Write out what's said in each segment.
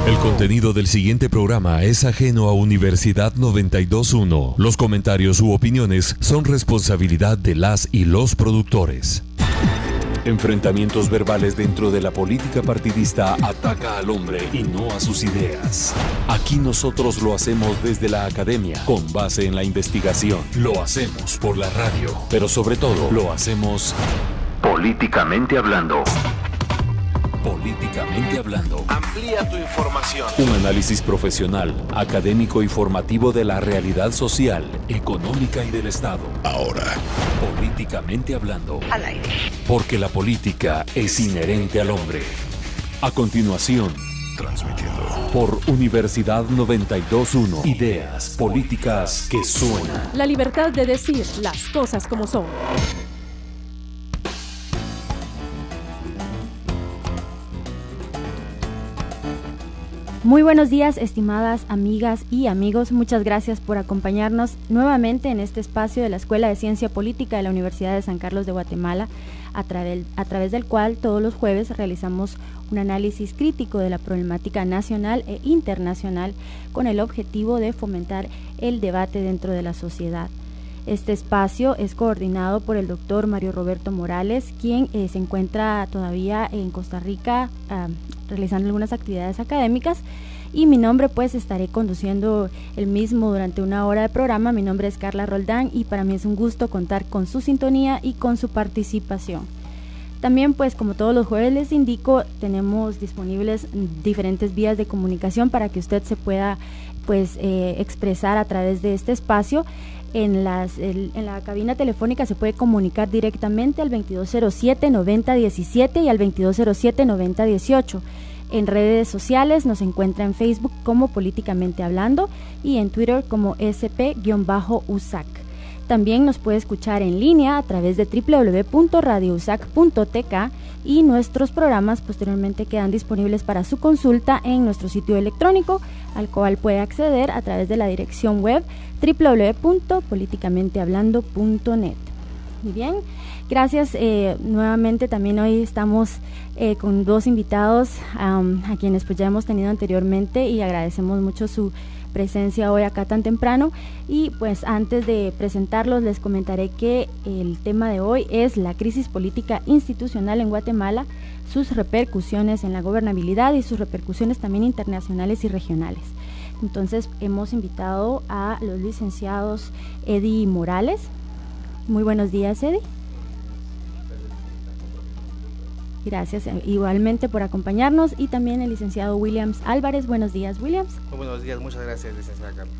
El contenido del siguiente programa es ajeno a Universidad 92.1. Los comentarios u opiniones son responsabilidad de las y los productores. Enfrentamientos verbales dentro de la política partidista ataca al hombre y no a sus ideas. Aquí nosotros lo hacemos desde la academia, con base en la investigación. Lo hacemos por la radio, pero sobre todo lo hacemos políticamente hablando. Políticamente hablando. Amplía tu información. Un análisis profesional, académico y formativo de la realidad social, económica y del Estado. Ahora, políticamente hablando. Al aire. Porque la política es inherente al hombre. A continuación, transmitiendo por Universidad 92.1. Ideas políticas que suenan. La libertad de decir las cosas como son. Muy buenos días, estimadas amigas y amigos. Muchas gracias por acompañarnos nuevamente en este espacio de la Escuela de Ciencia Política de la Universidad de San Carlos de Guatemala, a través del cual todos los jueves realizamos un análisis crítico de la problemática nacional e internacional con el objetivo de fomentar el debate dentro de la sociedad. Este espacio es coordinado por el doctor Mario Roberto Morales, quien se encuentra todavía en Costa Rica realizando algunas actividades académicas, y mi nombre pues estaré conduciendo el mismo durante una hora de programa. Mi nombre es Carla Roldán y para mí es un gusto contar con su sintonía y con su participación. También pues como todos los jueves les indico, tenemos disponibles diferentes vías de comunicación para que usted se pueda pues expresar a través de este espacio. En la cabina telefónica se puede comunicar directamente al 2207-9017 y al 2207-9018. En redes sociales nos encuentra en Facebook como Políticamente Hablando y en Twitter como SP-USAC. También nos puede escuchar en línea a través de www.radiousac.tk y nuestros programas posteriormente quedan disponibles para su consulta en nuestro sitio electrónico, al cual puede acceder a través de la dirección web www.politicamentehablando.net. Muy bien, gracias nuevamente. También hoy estamos con dos invitados a quienes pues ya hemos tenido anteriormente y agradecemos mucho su presencia hoy acá tan temprano. Y pues antes de presentarlos les comentaré que el tema de hoy es la crisis política institucional en Guatemala, sus repercusiones en la gobernabilidad y sus repercusiones también internacionales y regionales. Entonces hemos invitado a los licenciados Eddie Morales. Muy buenos días, Eddie. Gracias igualmente por acompañarnos, y también el licenciado Williams Álvarez. Buenos días, Williams. Muy buenos días, muchas gracias, licenciada Carla.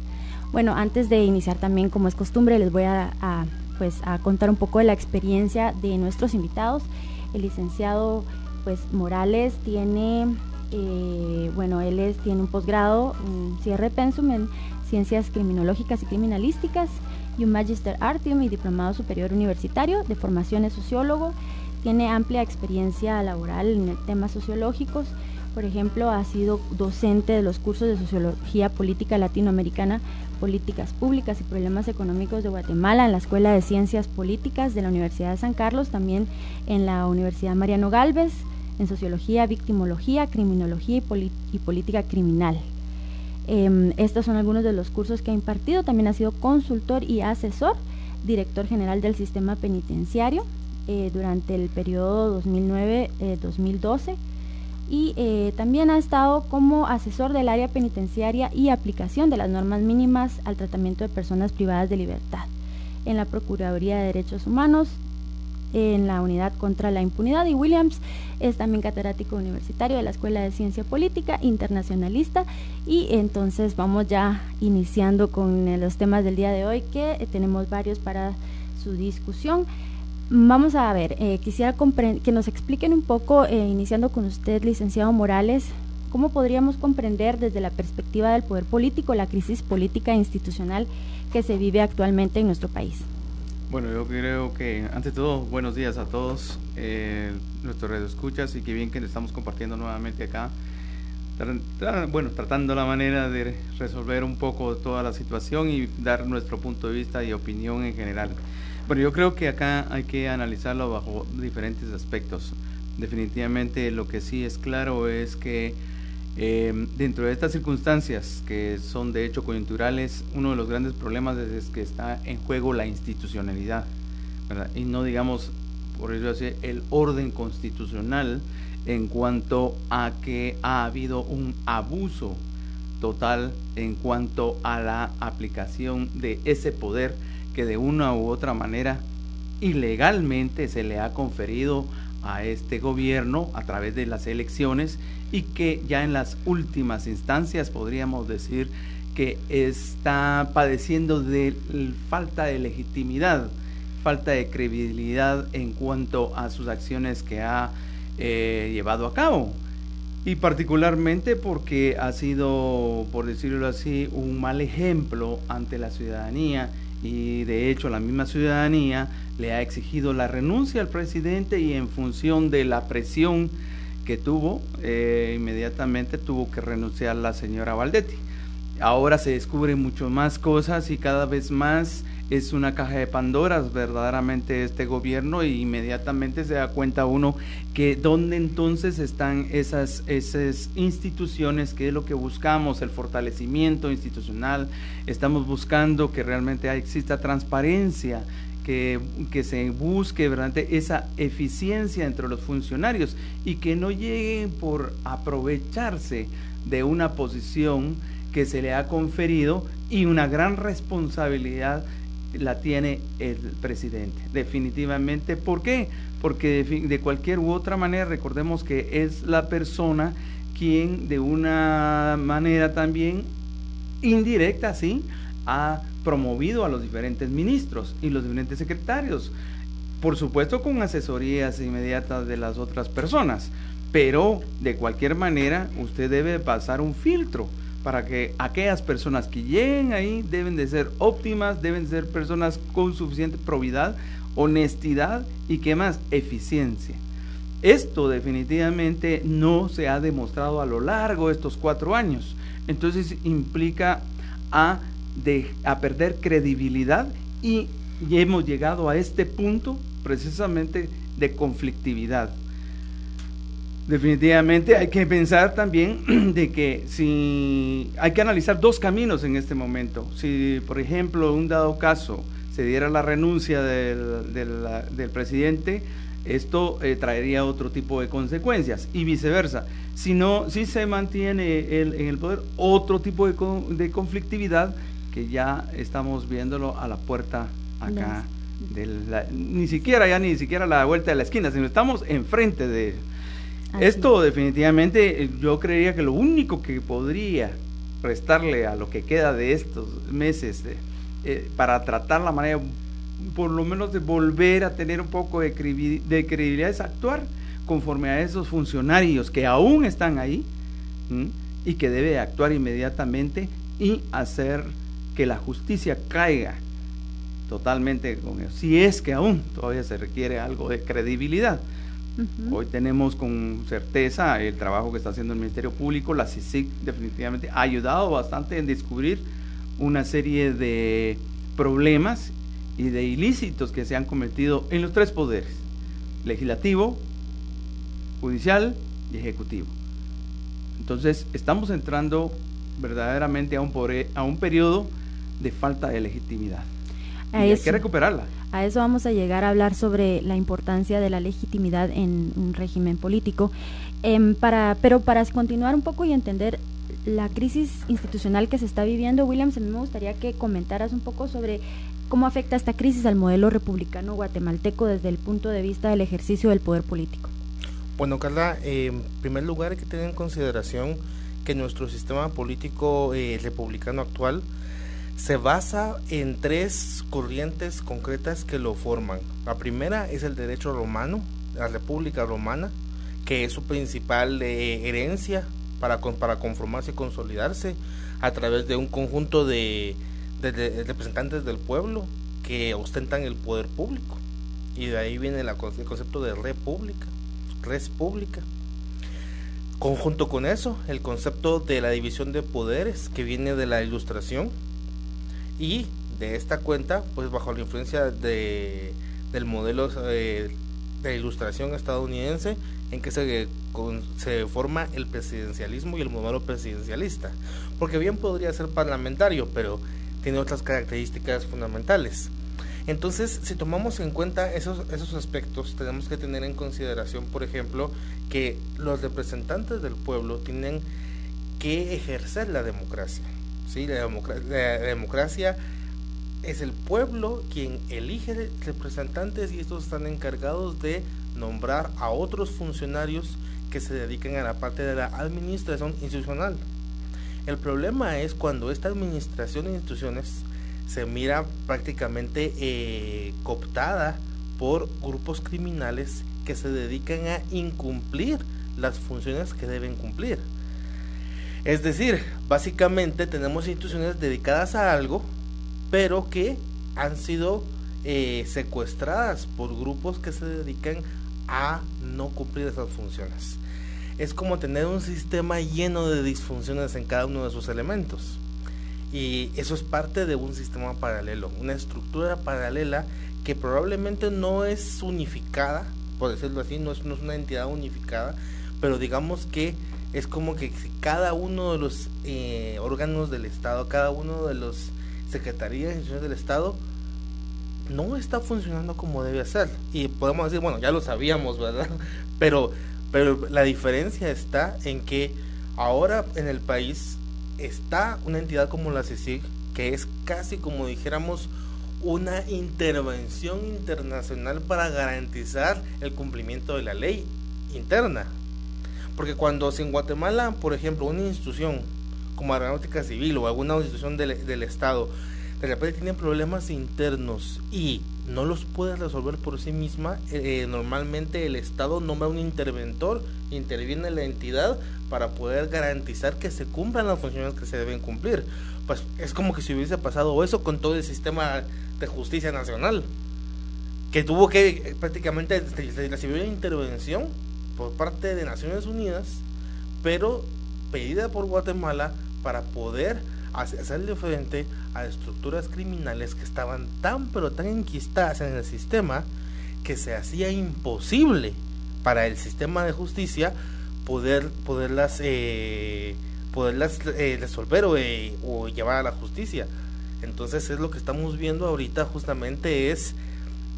Bueno, antes de iniciar también, como es costumbre, les voy a contar un poco de la experiencia de nuestros invitados. El licenciado pues Morales tiene, tiene un posgrado, un cierre pensum en Ciencias Criminológicas y Criminalísticas y un Magister Artium y Diplomado Superior Universitario de formación es sociólogo. Tiene amplia experiencia laboral en temas sociológicos. Por ejemplo, ha sido docente de los cursos de Sociología Política Latinoamericana, Políticas Públicas y Problemas Económicos de Guatemala en la Escuela de Ciencias Políticas de la Universidad de San Carlos, también en la Universidad Mariano Gálvez, en Sociología, Victimología, Criminología y Política Criminal. Estos son algunos de los cursos que ha impartido. También ha sido consultor y asesor, director general del sistema penitenciario durante el periodo 2009-2012, y también ha estado como asesor del área penitenciaria y aplicación de las normas mínimas al tratamiento de personas privadas de libertad en la Procuraduría de Derechos Humanos, en la Unidad contra la Impunidad. Y Williams es también catedrático universitario de la Escuela de Ciencia Política, internacionalista. Y entonces vamos ya iniciando con los temas del día de hoy, que tenemos varios para su discusión. Vamos a ver, quisiera que nos expliquen un poco, iniciando con usted, licenciado Morales, cómo podríamos comprender desde la perspectiva del poder político la crisis política e institucional que se vive actualmente en nuestro país. Bueno, yo creo que, ante todo, buenos días a todos nuestros radioescuchas, y qué bien que estamos compartiendo nuevamente acá, tratando la manera de resolver un poco toda la situación y dar nuestro punto de vista y opinión en general. Bueno, yo creo que acá hay que analizarlo bajo diferentes aspectos. Definitivamente lo que sí es claro es que Dentro de estas circunstancias que son de hecho coyunturales, uno de los grandes problemas es que está en juego la institucionalidad, ¿verdad? Y no digamos, por eso así, el orden constitucional en cuanto a que ha habido un abuso total en cuanto a la aplicación de ese poder que de una u otra manera ilegalmente se le ha conferido a este gobierno a través de las elecciones, y que ya en las últimas instancias podríamos decir que está padeciendo de falta de legitimidad, falta de credibilidad en cuanto a sus acciones que ha llevado a cabo, y particularmente porque ha sido, por decirlo así, un mal ejemplo ante la ciudadanía, y de hecho la misma ciudadanía le ha exigido la renuncia al presidente, y en función de la presión que tuvo, inmediatamente tuvo que renunciar la señora Valdetti. Ahora se descubren mucho más cosas y cada vez más es una caja de Pandoras verdaderamente este gobierno, y inmediatamente se da cuenta uno que dónde entonces están esas instituciones, que es lo que buscamos, el fortalecimiento institucional. Estamos buscando que realmente exista transparencia, que se busque verdaderamente esa eficiencia entre los funcionarios, y que no lleguen por aprovecharse de una posición que se le ha conferido, y una gran responsabilidad la tiene el presidente, definitivamente. ¿Por qué? Porque de cualquier u otra manera, recordemos que es la persona quien de una manera también indirecta, sí, ha promovido a los diferentes ministros y los diferentes secretarios, por supuesto con asesorías inmediatas de las otras personas, pero de cualquier manera usted debe pasar un filtro para que aquellas personas que lleguen ahí deben de ser óptimas, deben de ser personas con suficiente probidad, honestidad y ¿qué más? Eficiencia. Esto definitivamente no se ha demostrado a lo largo de estos 4 años, entonces implica a perder credibilidad, y hemos llegado a este punto precisamente de conflictividad. Definitivamente hay que pensar también de que si hay que analizar 2 caminos en este momento. Si por ejemplo en un dado caso se diera la renuncia del presidente, esto traería otro tipo de consecuencias, y viceversa. Si no, si se mantiene en el poder, otro tipo de conflictividad que ya estamos viéndolo a la puerta acá, ni siquiera a la vuelta de la esquina, sino estamos enfrente de esto. Definitivamente yo creería que lo único que podría restarle a lo que queda de estos meses para tratar la manera por lo menos de volver a tener un poco de credibilidad es actuar conforme a esos funcionarios que aún están ahí, y que debe actuar inmediatamente y hacer que la justicia caiga totalmente con eso, si es que aún todavía se requiere algo de credibilidad. Hoy tenemos con certeza el trabajo que está haciendo el Ministerio Público. La CICIG definitivamente ha ayudado bastante en descubrir una serie de problemas y de ilícitos que se han cometido en los 3 poderes: legislativo, judicial y ejecutivo. Entonces estamos entrando verdaderamente a un periodo de falta de legitimidad, y hay que recuperarla. A eso vamos a llegar a hablar, sobre la importancia de la legitimidad en un régimen político. Pero para continuar un poco y entender la crisis institucional que se está viviendo, Williams, a mí me gustaría que comentaras un poco sobre cómo afecta esta crisis al modelo republicano guatemalteco desde el punto de vista del ejercicio del poder político. Bueno, Carla, en primer lugar hay que tener en consideración que nuestro sistema político republicano actual se basa en 3 corrientes concretas que lo forman. La primera es el derecho romano, la República Romana, que es su principal herencia para conformarse y consolidarse a través de un conjunto de representantes del pueblo que ostentan el poder público, y de ahí viene el concepto de república, res pública. Conjunto con eso, el concepto de la división de poderes que viene de la Ilustración, y de esta cuenta, pues bajo la influencia del modelo de Ilustración estadounidense, en que se se forma el presidencialismo y el modelo presidencialista, porque bien podría ser parlamentario, pero tiene otras características fundamentales. Entonces, si tomamos en cuenta esos aspectos, tenemos que tener en consideración, por ejemplo, que los representantes del pueblo tienen que ejercer la democracia, ¿sí? La democracia es el pueblo quien elige representantes, y estos están encargados de nombrar a otros funcionarios que se dediquen a la parte de la administración institucional. El problema es cuando esta administración de instituciones se mira prácticamente cooptada por grupos criminales que se dedican a incumplir las funciones que deben cumplir. Es decir, básicamente tenemos instituciones dedicadas a algo, pero que han sido secuestradas por grupos que se dedican a no cumplir esas funciones. Es como tener un sistema lleno de disfunciones en cada uno de sus elementos, y eso es parte de un sistema paralelo, una estructura paralela que probablemente no es unificada, por decirlo así, no es una entidad unificada, pero digamos que es como que cada uno de los órganos del Estado, cada uno de los secretarías y instituciones del Estado no está funcionando como debe ser, y podemos decir, bueno, ya lo sabíamos, ¿verdad? Pero la diferencia está en que ahora en el país está una entidad como la CICIG, que es casi como dijéramos una intervención internacional para garantizar el cumplimiento de la ley interna. Porque cuando en Guatemala, por ejemplo, una institución como Aeronáutica Civil o alguna institución del Estado de repente tienen problemas internos y no los puede resolver por sí misma, normalmente el Estado nombra un interventor, interviene la entidad para poder garantizar que se cumplan las funciones que se deben cumplir. Pues es como que si hubiese pasado eso con todo el sistema de justicia nacional, que tuvo que prácticamente recibir una intervención por parte de Naciones Unidas, pero pedida por Guatemala para poder hacerle frente a estructuras criminales que estaban tan enquistadas en el sistema que se hacía imposible para el sistema de justicia poderlas resolver o llevar a la justicia. Entonces es lo que estamos viendo ahorita, justamente es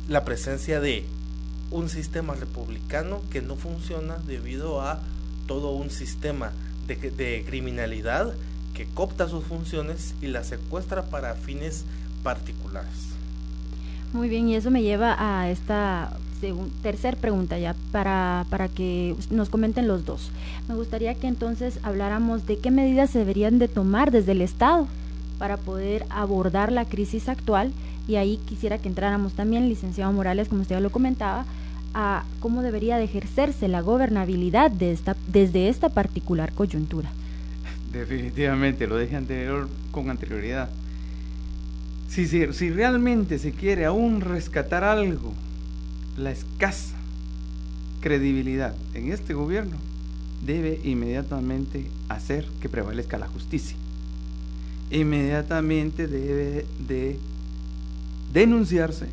la presencia de un sistema republicano que no funciona debido a todo un sistema de criminalidad que coopta sus funciones y las secuestra para fines particulares. Muy bien, y eso me lleva a esta tercera pregunta ya para que nos comenten los dos. Me gustaría que entonces habláramos de qué medidas se deberían de tomar desde el Estado para poder abordar la crisis actual, y ahí quisiera que entráramos también, licenciado Morales, como usted ya lo comentaba, a cómo debería de ejercerse la gobernabilidad desde esta particular coyuntura. Definitivamente, lo dije con anterioridad. Si realmente se quiere aún rescatar algo, la escasa credibilidad en este gobierno debe inmediatamente hacer que prevalezca la justicia. Inmediatamente debe de denunciarse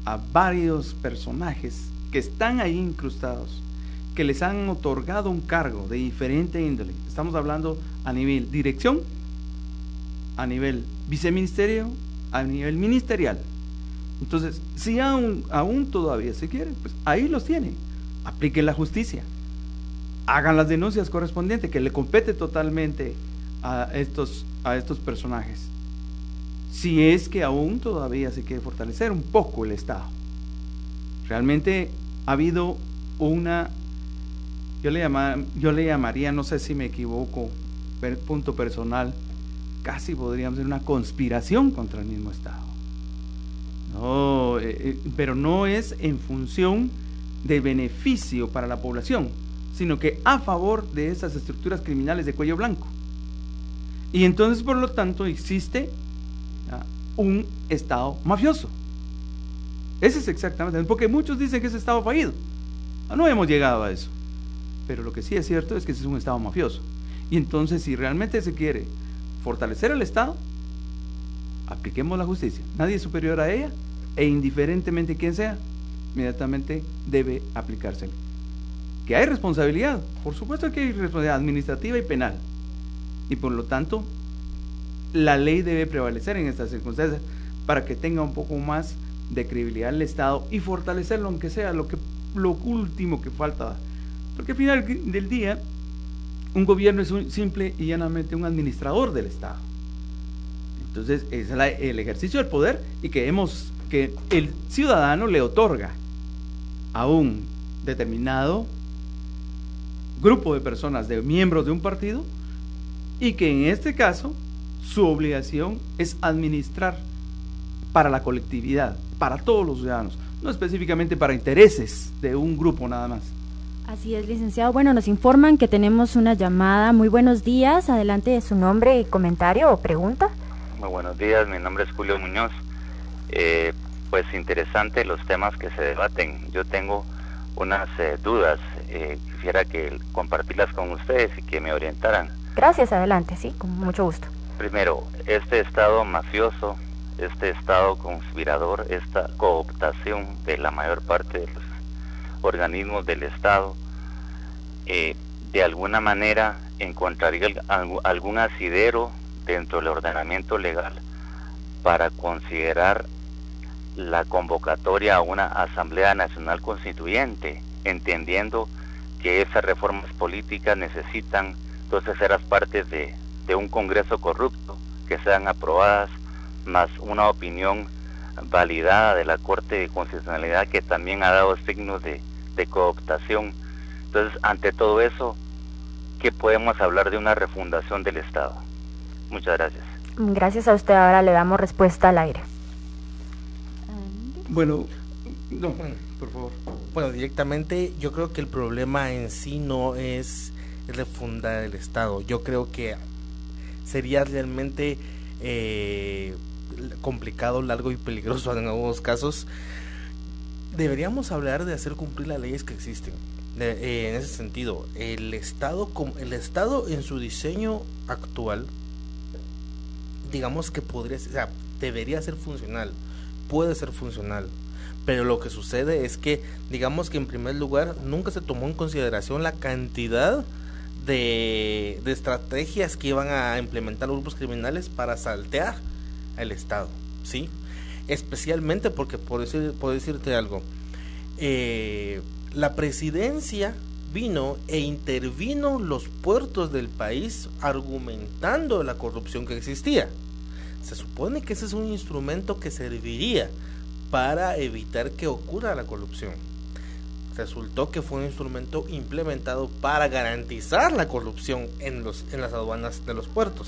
a varios personajes que están ahí incrustados, que les han otorgado un cargo de diferente índole. Estamos hablando a nivel dirección, a nivel viceministerio, a nivel ministerial. Entonces, si aún todavía se quiere, pues ahí los tiene. Apliquen la justicia, hagan las denuncias correspondientes, que le compete totalmente a estos personajes. Si es que aún todavía se quiere fortalecer un poco el Estado. Realmente ha habido yo le llamaría, no sé si me equivoco, punto personal, casi podríamos decir una conspiración contra el mismo Estado. No, pero no es en función de beneficio para la población, sino que a favor de esas estructuras criminales de cuello blanco. Y entonces, por lo tanto, existe un Estado mafioso. Ese es exactamente, porque muchos dicen que es Estado fallido. No hemos llegado a eso, pero lo que sí es cierto es que ese es un Estado mafioso. Y entonces, si realmente se quiere fortalecer el Estado, apliquemos la justicia. Nadie es superior a ella, e indiferentemente quién sea, inmediatamente debe aplicársela. que hay responsabilidad, por supuesto que hay responsabilidad administrativa y penal, y por lo tanto la ley debe prevalecer en estas circunstancias para que tenga un poco más de credibilidad el Estado y fortalecerlo, aunque sea lo último que falta, porque al final del día un gobierno es simple y llanamente un administrador del Estado. Entonces es el ejercicio del poder y que el ciudadano le otorga a un determinado grupo de personas, de miembros de un partido, y que en este caso su obligación es administrar para la colectividad, para todos los ciudadanos, no específicamente para intereses de un grupo nada más. Así es, licenciado. Bueno, nos informan que tenemos una llamada. Muy buenos días, adelante su nombre y comentario o pregunta. Muy buenos días, mi nombre es Julio Muñoz. Pues interesante los temas que se debaten. Yo tengo unas dudas, quisiera compartirlas con ustedes y que me orientaran. Gracias, adelante, sí, con mucho gusto. Primero, este Estado mafioso, este Estado conspirador, esta cooptación de la mayor parte de los organismos del Estado, de alguna manera encontraría algún asidero dentro del ordenamiento legal para considerar la convocatoria a una Asamblea Nacional Constituyente, entendiendo que esas reformas políticas necesitan dos terceras partes de un Congreso corrupto que sean aprobadas, más una opinión validada de la Corte de Constitucionalidad que también ha dado signos de cooptación. Entonces, ante todo eso, ¿qué podemos hablar de una refundación del Estado? Muchas gracias. Gracias a usted, ahora le damos respuesta al aire. Bueno, no, por favor. Bueno, directamente yo creo que el problema en sí no es refundar el Estado. Yo creo que sería realmente complicado, largo y peligroso en algunos casos. Deberíamos hablar de hacer cumplir las leyes que existen. En ese sentido, el Estado en su diseño actual, digamos que debería ser funcional, puede ser funcional, pero lo que sucede es que, digamos que en primer lugar, nunca se tomó en consideración la cantidad de estrategias que iban a implementar los grupos criminales para saltear al Estado, ¿sí? Especialmente porque, por decirte algo, la presidencia vino e intervino los puertos del país argumentando la corrupción que existía. Se supone que ese es un instrumento que serviría para evitar que ocurra la corrupción. Resultó que fue un instrumento implementado para garantizar la corrupción en las aduanas de los puertos.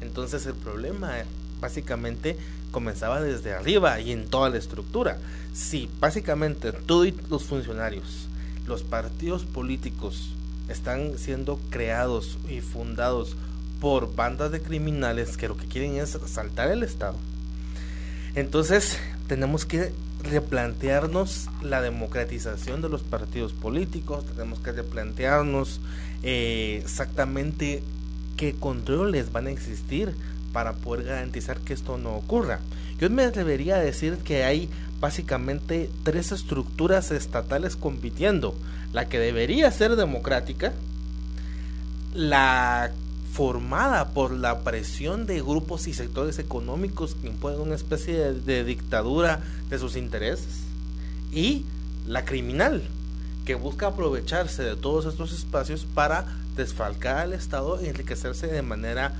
Entonces el problema básicamente comenzaba desde arriba y en toda la estructura. Si básicamente todos los funcionarios, los partidos políticos están siendo creados y fundados por bandas de criminales que lo que quieren es asaltar el Estado, entonces tenemos que replantearnos la democratización de los partidos políticos, tenemos que replantearnos exactamente qué controles van a existir para poder garantizar que esto no ocurra. Yo me atrevería a decir que hay básicamente tres estructuras estatales compitiendo: la que debería ser democrática, la formada por la presión de grupos y sectores económicos que imponen una especie de dictadura de sus intereses, y la criminal, que busca aprovecharse de todos estos espacios para desfalcar al Estado y enriquecerse de manera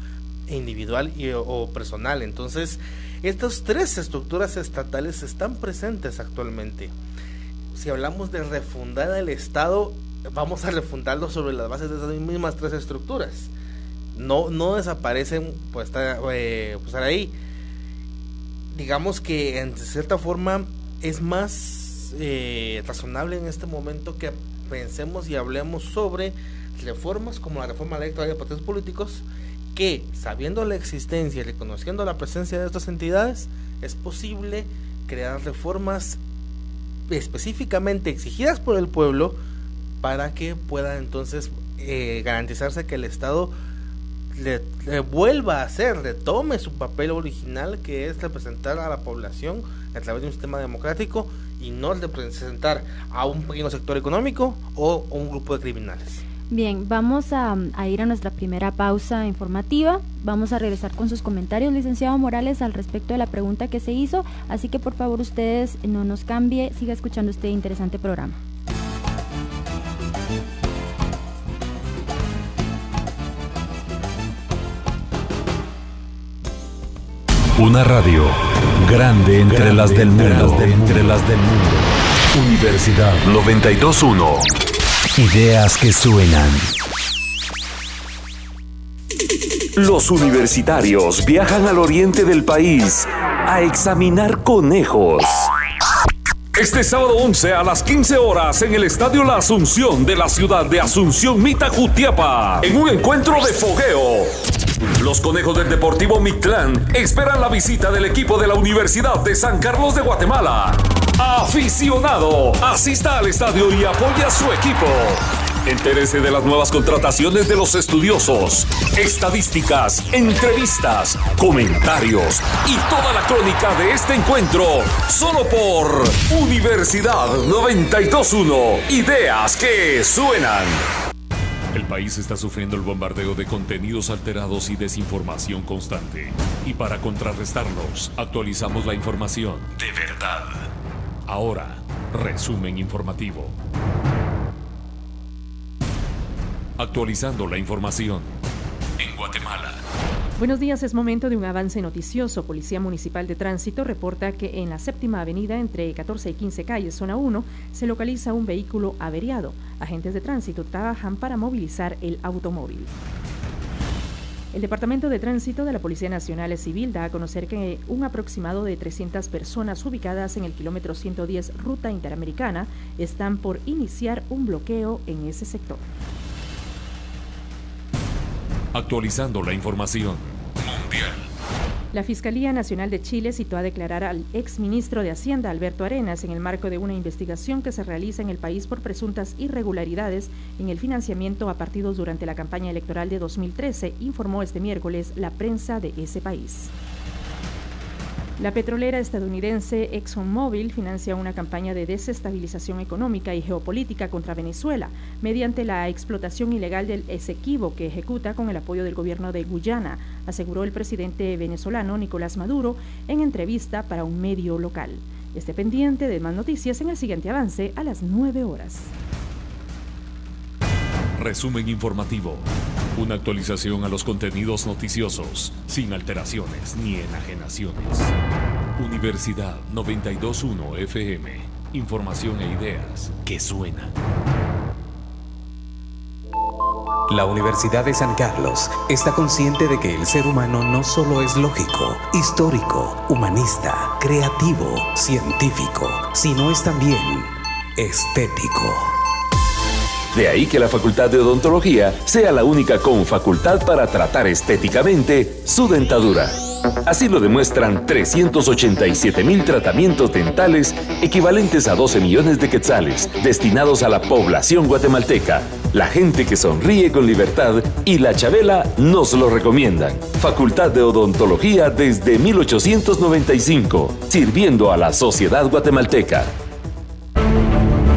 individual o personal. Entonces, estas tres estructuras estatales están presentes actualmente. Si hablamos de refundar el Estado, vamos a refundarlo sobre las bases de esas mismas tres estructuras. No desaparecen por estar ahí. Digamos que en cierta forma es más razonable en este momento que pensemos y hablemos sobre reformas como la reforma electoral de partidos políticos, que sabiendo la existencia y reconociendo la presencia de estas entidades, es posible crear reformas específicamente exigidas por el pueblo para que pueda entonces garantizarse que el Estado le vuelva a hacer, retome su papel original, que es representar a la población a través de un sistema democrático y no el de representar a un pequeño sector económico o un grupo de criminales. Bien, vamos a ir a nuestra primera pausa informativa. Vamos a regresar con sus comentarios, licenciado Morales, al respecto de la pregunta que se hizo. Así que por favor ustedes no nos cambie, siga escuchando este interesante programa. Una radio grande entre las del mundo. Universidad 921. Ideas que suenan. Los universitarios viajan al oriente del país a examinar conejos. Este sábado 11 a las 15 horas en el Estadio La Asunción de la ciudad de Asunción, Mita, Jutiapa, en un encuentro de fogueo. Los conejos del Deportivo Mictlán esperan la visita del equipo de la Universidad de San Carlos de Guatemala. Aficionado, asista al estadio y apoya a su equipo. Entérese de las nuevas contrataciones de los estudiosos, estadísticas, entrevistas, comentarios y toda la crónica de este encuentro, solo por Universidad 921. Ideas que suenan. El país está sufriendo el bombardeo de contenidos alterados y desinformación constante. Y para contrarrestarlos, actualizamos la información de verdad. Ahora, resumen informativo. Actualizando la información en Guatemala. Buenos días, es momento de un avance noticioso. Policía Municipal de Tránsito reporta que en la séptima avenida entre 14 y 15 calles, zona 1, se localiza un vehículo averiado. Agentes de tránsito trabajan para movilizar el automóvil. El Departamento de Tránsito de la Policía Nacional Civil da a conocer que un aproximado de 300 personas ubicadas en el kilómetro 110 Ruta Interamericana están por iniciar un bloqueo en ese sector. Actualizando la información mundial. La Fiscalía Nacional de Chile citó a declarar al exministro de Hacienda, Alberto Arenas, en el marco de una investigación que se realiza en el país por presuntas irregularidades en el financiamiento a partidos durante la campaña electoral de 2013, informó este miércoles la prensa de ese país. La petrolera estadounidense ExxonMobil financia una campaña de desestabilización económica y geopolítica contra Venezuela mediante la explotación ilegal del Esequibo que ejecuta con el apoyo del gobierno de Guyana, aseguró el presidente venezolano Nicolás Maduro en entrevista para un medio local. Esté pendiente de más noticias en el siguiente avance a las 9 horas. Resumen informativo. Una actualización a los contenidos noticiosos, sin alteraciones ni enajenaciones. Universidad 921 FM. Información e ideas que suenan. La Universidad de San Carlos está consciente de que el ser humano no solo es lógico, histórico, humanista, creativo, científico, sino es también estético. De ahí que la Facultad de Odontología sea la única con facultad para tratar estéticamente su dentadura. Así lo demuestran 387,000 tratamientos dentales equivalentes a 12 millones de quetzales destinados a la población guatemalteca. La gente que sonríe con libertad y la Chabela nos lo recomiendan. Facultad de Odontología desde 1895, sirviendo a la sociedad guatemalteca.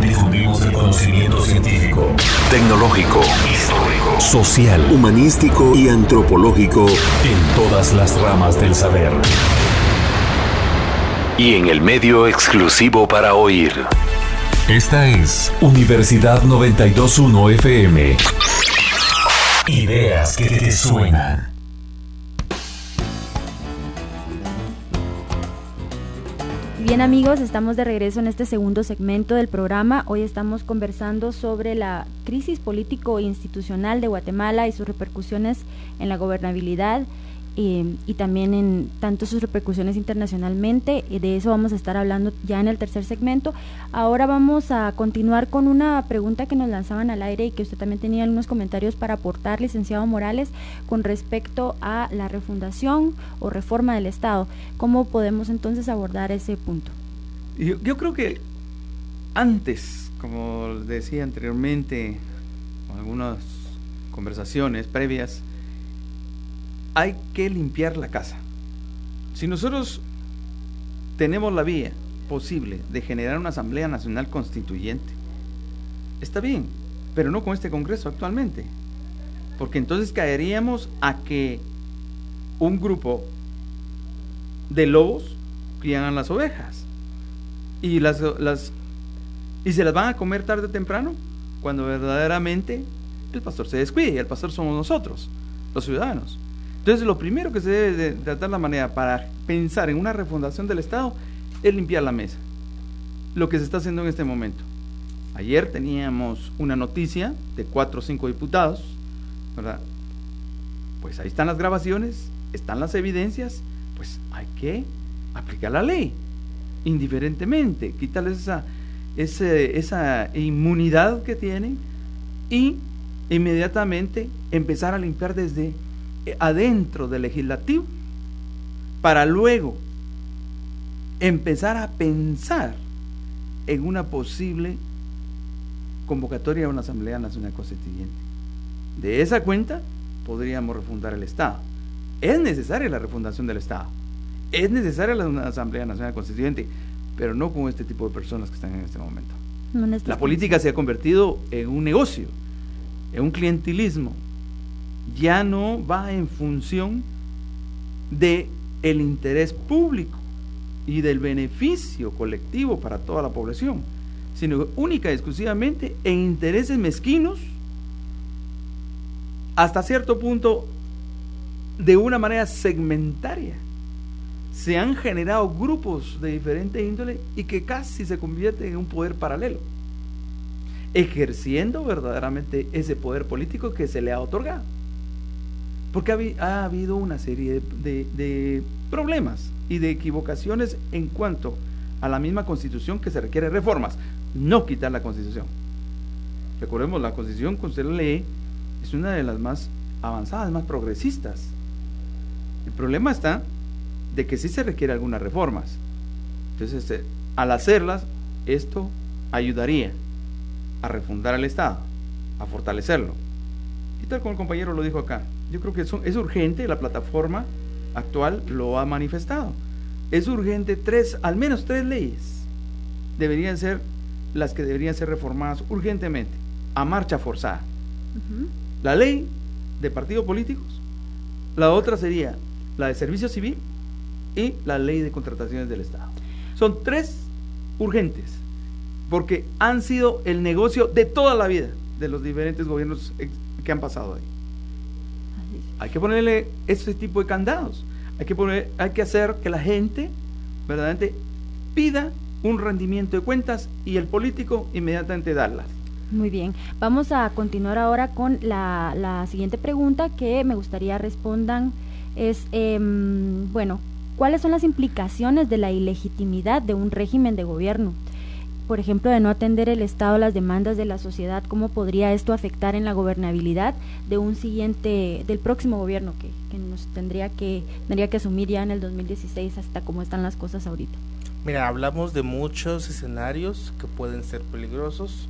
Difundimos el conocimiento científico, tecnológico, histórico, social, humanístico y antropológico en todas las ramas del saber. Y en el medio exclusivo para oír. Esta es Universidad 921 FM. Ideas que te suenan. Bien amigos, estamos de regreso en este segundo segmento del programa. Hoy estamos conversando sobre la crisis político-institucional de Guatemala y sus repercusiones en la gobernabilidad y también en tanto sus repercusiones internacionalmente. De eso vamos a estar hablando ya en el tercer segmento. Ahora vamos a continuar con una pregunta que nos lanzaban al aire y que usted también tenía algunos comentarios para aportar, licenciado Morales, con respecto a la refundación o reforma del Estado. ¿Cómo podemos entonces abordar ese punto? Yo creo que antes, como decía anteriormente, en algunas conversaciones previas, hay que limpiar la casa. Si nosotros tenemos la vía posible de generar una Asamblea Nacional Constituyente, está bien, pero no con este Congreso actualmente, porque entonces caeríamos a que un grupo de lobos crían las ovejas y y se las van a comer tarde o temprano, cuando verdaderamente el pastor se descuide, y el pastor somos nosotros, los ciudadanos. Entonces lo primero que se debe de tratar la manera para pensar en una refundación del Estado es limpiar la mesa, lo que se está haciendo en este momento. Ayer teníamos una noticia de 4 o 5 diputados, ¿verdad? Pues ahí están las grabaciones, están las evidencias, pues hay que aplicar la ley, indiferentemente, quitarles esa inmunidad que tienen y inmediatamente empezar a limpiar desde adentro del legislativo, para luego empezar a pensar en una posible convocatoria a una Asamblea Nacional Constituyente. De esa cuenta podríamos refundar el Estado. Es necesaria la refundación del Estado, es necesaria una Asamblea Nacional Constituyente, pero no con este tipo de personas que están en este momento. La política se ha convertido en un negocio, en un clientelismo. Ya no va en función de el interés público y del beneficio colectivo para toda la población, sino única y exclusivamente en intereses mezquinos, hasta cierto punto de una manera segmentaria. Se han generado grupos de diferente índole y que casi se convierten en un poder paralelo, ejerciendo verdaderamente ese poder político que se le ha otorgado. Porque ha habido una serie de problemas y de equivocaciones en cuanto a la misma Constitución, que se requiere reformas, no quitar la Constitución. Recordemos, la Constitución, cuando usted la lee, es una de las más avanzadas, más progresistas. El problema está de que sí se requiere algunas reformas. Entonces, al hacerlas, esto ayudaría a refundar el Estado, a fortalecerlo. Y tal como el compañero lo dijo acá, yo creo que es urgente, la plataforma actual lo ha manifestado. Es urgente al menos 3 leyes deberían ser las que deberían ser reformadas urgentemente, a marcha forzada. La ley de partidos políticos, la otra sería la de servicio civil y la ley de contrataciones del Estado. Son 3 urgentes, porque han sido el negocio de toda la vida de los diferentes gobiernos que han pasado ahí. Hay que ponerle ese tipo de candados, hay que hacer que la gente verdaderamente pida un rendimiento de cuentas y el político inmediatamente darlas. Muy bien, vamos a continuar ahora con la siguiente pregunta que me gustaría respondan. Es, bueno, ¿cuáles son las implicaciones de la ilegitimidad de un régimen de gobierno? Por ejemplo, de no atender el Estado a las demandas de la sociedad, ¿cómo podría esto afectar en la gobernabilidad de del próximo gobierno que nos tendría que asumir ya en el 2016, hasta cómo están las cosas ahorita? Mira, hablamos de muchos escenarios que pueden ser peligrosos,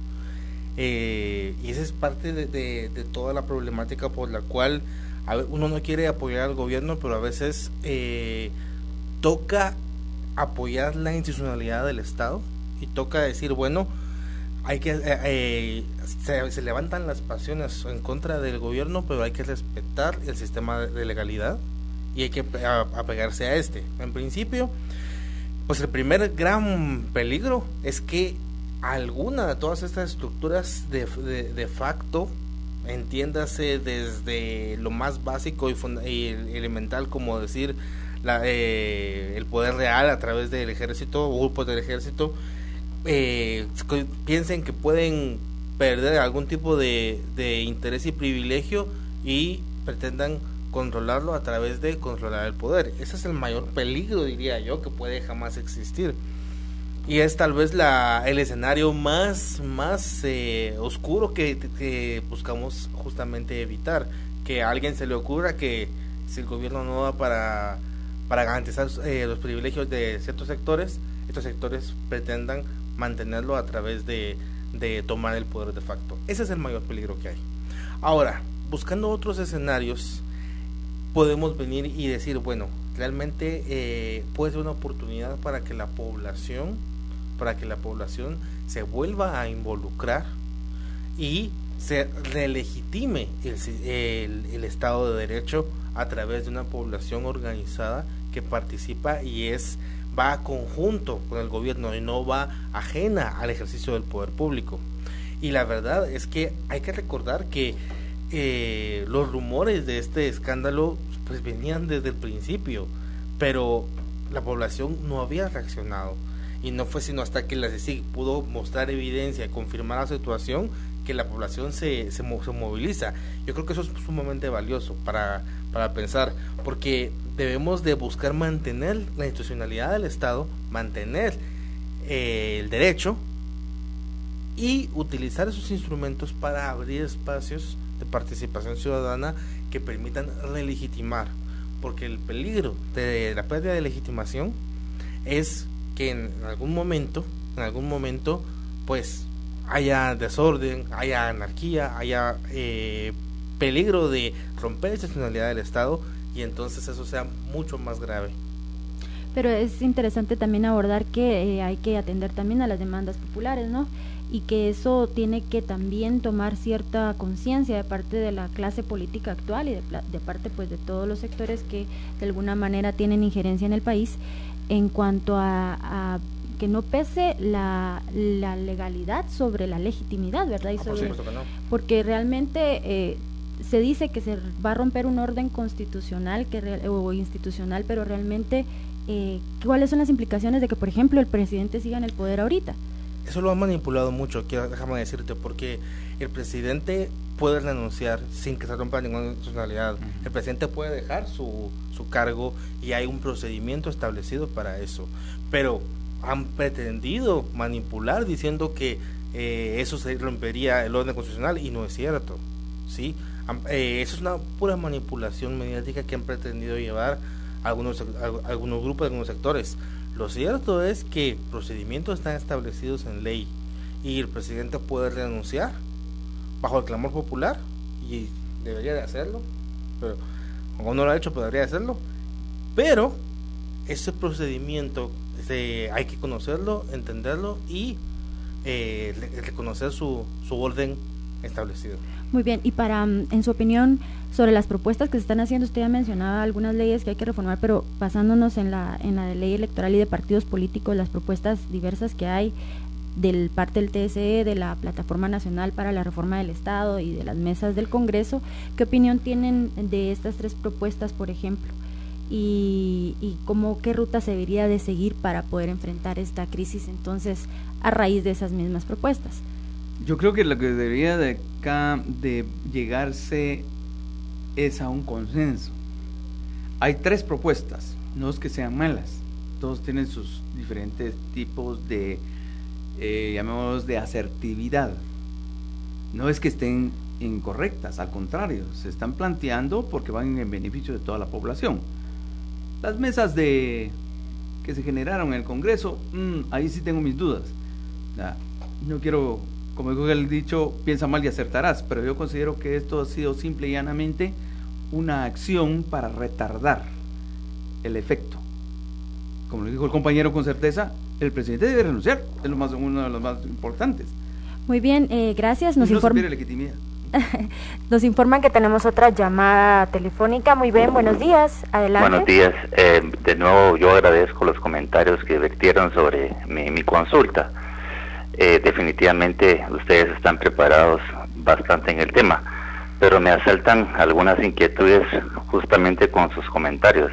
y esa es parte de toda la problemática por la cual uno no quiere apoyar al gobierno, pero a veces toca apoyar la institucionalidad del Estado y toca decir, bueno, hay que se levantan las pasiones en contra del gobierno, pero hay que respetar el sistema de legalidad y hay que apegarse a este. En principio, pues el primer gran peligro es que alguna de todas estas estructuras de facto, entiéndase desde lo más básico y elemental, como decir el poder real a través del ejército o grupos del ejército, piensen que pueden perder algún tipo de interés y privilegio y pretendan controlarlo a través de controlar el poder. Ese es el mayor peligro, diría yo, que puede jamás existir. Y es tal vez el escenario más oscuro que buscamos justamente evitar. Que a alguien se le ocurra que si el gobierno no da para garantizar los privilegios de ciertos sectores, estos sectores pretendan mantenerlo a través de tomar el poder de facto. Ese es el mayor peligro que hay. Ahora, buscando otros escenarios, podemos venir y decir, bueno, realmente puede ser una oportunidad para que la población para que la población se vuelva a involucrar y se relegitime el Estado de Derecho a través de una población organizada que participa y va a conjunto con el gobierno y no va ajena al ejercicio del poder público. Y la verdad es que hay que recordar que los rumores de este escándalo pues venían desde el principio, pero la población no había reaccionado, y no fue sino hasta que la CICIG pudo mostrar evidencia y confirmar la situación que la población se moviliza. Yo creo que eso es sumamente valioso para pensar, porque debemos de buscar mantener la institucionalidad del Estado, mantener el derecho y utilizar esos instrumentos para abrir espacios de participación ciudadana que permitan relegitimar, porque el peligro de la pérdida de legitimación es que en algún momento pues haya desorden, haya anarquía, haya peligro de romper la institucionalidad del Estado, y entonces eso sea mucho más grave. Pero es interesante también abordar que hay que atender también a las demandas populares, ¿no? Y que eso tiene que también tomar cierta conciencia de parte de la clase política actual y de parte pues de todos los sectores que de alguna manera tienen injerencia en el país, en cuanto a que no pese la legalidad sobre la legitimidad, ¿verdad? Y sobre, no. Porque realmente se dice que se va a romper un orden constitucional o institucional, pero realmente ¿cuáles son las implicaciones de que, por ejemplo, el presidente siga en el poder ahorita? Eso lo han manipulado mucho, déjame decirte, porque el presidente puede renunciar sin que se rompa ninguna institucionalidad. El presidente puede dejar su cargo y hay un procedimiento establecido para eso, pero han pretendido manipular diciendo que eso se rompería el orden constitucional, y no es cierto, ¿sí? Eso es una pura manipulación mediática que han pretendido llevar algunos grupos, algunos sectores. Lo cierto es que procedimientos están establecidos en ley y el presidente puede renunciar bajo el clamor popular, y debería de hacerlo, pero como no lo ha hecho, podría hacerlo, pero ese procedimiento hay que conocerlo, entenderlo y reconocer su orden establecido. Muy bien, y en su opinión, sobre las propuestas que se están haciendo, usted ya mencionaba algunas leyes que hay que reformar, pero basándonos en la de ley electoral y de partidos políticos, las propuestas diversas que hay del parte del TSE, de la Plataforma Nacional para la Reforma del Estado y de las mesas del Congreso, ¿qué opinión tienen de estas tres propuestas, por ejemplo? Y qué ruta se debería de seguir para poder enfrentar esta crisis entonces a raíz de esas mismas propuestas? Yo creo que lo que debería de llegarse es a un consenso. Hay tres propuestas, no es que sean malas, todos tienen sus diferentes tipos de, llamémoslos, de asertividad. No es que estén incorrectas, al contrario, se están planteando porque van en beneficio de toda la población. Las mesas que se generaron en el Congreso, ahí sí tengo mis dudas. No quiero, como dijo el dicho, piensa mal y acertarás, pero yo considero que esto ha sido simple y llanamente una acción para retardar el efecto. Como lo dijo el compañero con certeza, el presidente debe renunciar, es uno de los más importantes. Muy bien, gracias. Nos informa legitimidad. Nos informan que tenemos otra llamada telefónica. Muy bien, buenos días, adelante. Buenos días, de nuevo yo agradezco los comentarios que vertieron sobre mi consulta. Definitivamente ustedes están preparados bastante en el tema, pero me asaltan algunas inquietudes justamente con sus comentarios.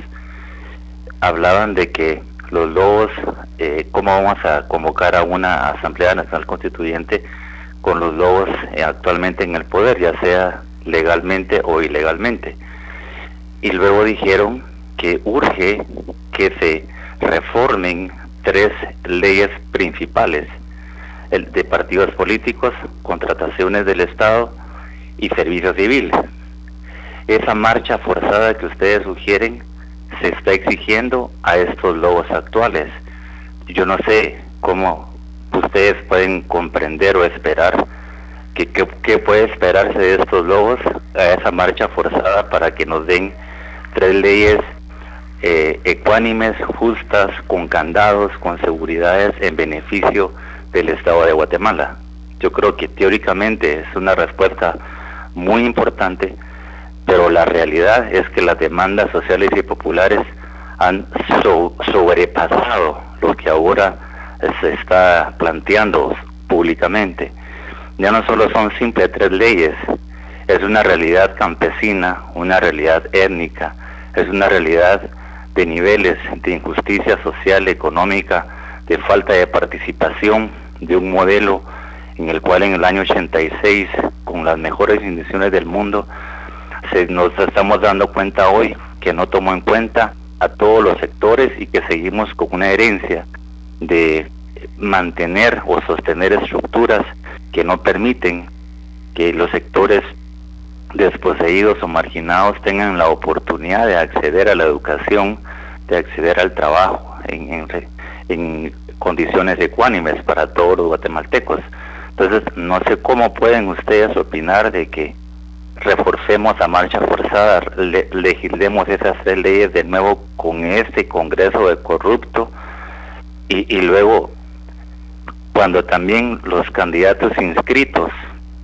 Hablaban de que los lobos, cómo vamos a convocar a una Asamblea Nacional Constituyente con los lobos actualmente en el poder, ya sea legalmente o ilegalmente. Y luego dijeron que urge que se reformen 3 leyes principales: el de partidos políticos, contrataciones del Estado y servicio civil. Esa marcha forzada que ustedes sugieren se está exigiendo a estos lobos actuales. Yo no sé cómo ustedes pueden comprender o esperar qué puede esperarse de estos lobos a esa marcha forzada para que nos den 3 leyes ecuánimes, justas, con candados, con seguridades en beneficio del Estado de Guatemala. Yo creo que teóricamente es una respuesta muy importante, pero la realidad es que las demandas sociales y populares han sobrepasado lo que ahora se está planteando públicamente. Ya no solo son simples 3 leyes, es una realidad campesina, una realidad étnica, es una realidad de niveles de injusticia social, económica, de falta de participación, de un modelo en el cual en el año 86, con las mejores instituciones del mundo, nos estamos dando cuenta hoy que no tomó en cuenta a todos los sectores y que seguimos con una herencia de mantener o sostener estructuras que no permiten que los sectores desposeídos o marginados tengan la oportunidad de acceder a la educación, de acceder al trabajo en condiciones ecuánimes para todos los guatemaltecos. Entonces, no sé cómo pueden ustedes opinar de que reforcemos a marcha forzada, legislemos esas 3 leyes de nuevo con este Congreso de corrupto y luego, cuando también los candidatos inscritos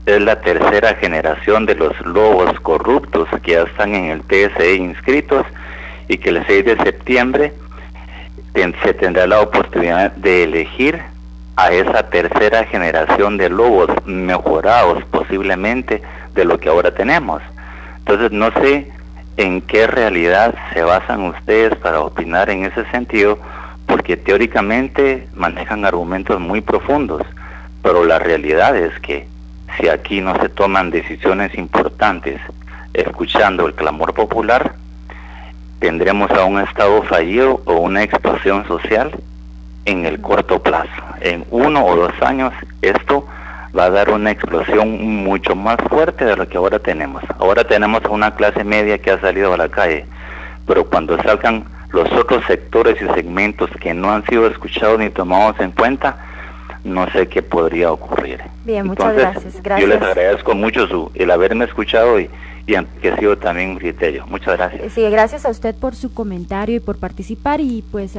es la tercera generación de los lobos corruptos que ya están en el TSE inscritos, y que el 6 de septiembre se tendrá la oportunidad de elegir a esa tercera generación de lobos mejorados posiblemente de lo que ahora tenemos. Entonces no sé en qué realidad se basan ustedes para opinar en ese sentido, porque teóricamente manejan argumentos muy profundos, pero la realidad es que si aquí no se toman decisiones importantes escuchando el clamor popular, tendremos a un Estado fallido o una explosión social en el corto plazo. En 1 o 2 años esto va a dar una explosión mucho más fuerte de lo que ahora tenemos. Ahora tenemos a una clase media que ha salido a la calle, pero cuando salgan los otros sectores y segmentos que no han sido escuchados ni tomados en cuenta, no sé qué podría ocurrir. Bien, muchas gracias. Yo les agradezco mucho el haberme escuchado y enriquecido también mi criterio. Muchas gracias. Sí, gracias a usted por su comentario y por participar, y pues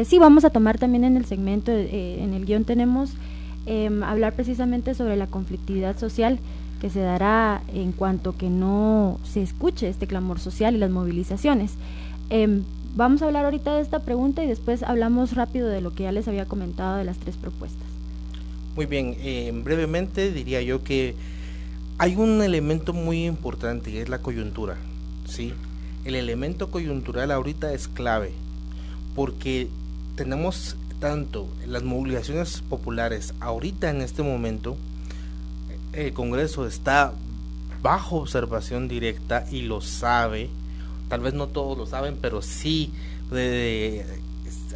sí, vamos a tomar también en el segmento, en el guión tenemos hablar precisamente sobre la conflictividad social que se dará en cuanto que no se escuche este clamor social y las movilizaciones. Vamos a hablar ahorita de esta pregunta y después hablamos rápido de lo que ya les había comentado de las 3 propuestas. Muy bien, brevemente diría yo que hay un elemento muy importante y es la coyuntura, ¿sí? El elemento coyuntural ahorita es clave porque tenemos tanto las movilizaciones populares ahorita en este momento, el Congreso está bajo observación directa y lo sabe. Tal vez no todos lo saben, pero sí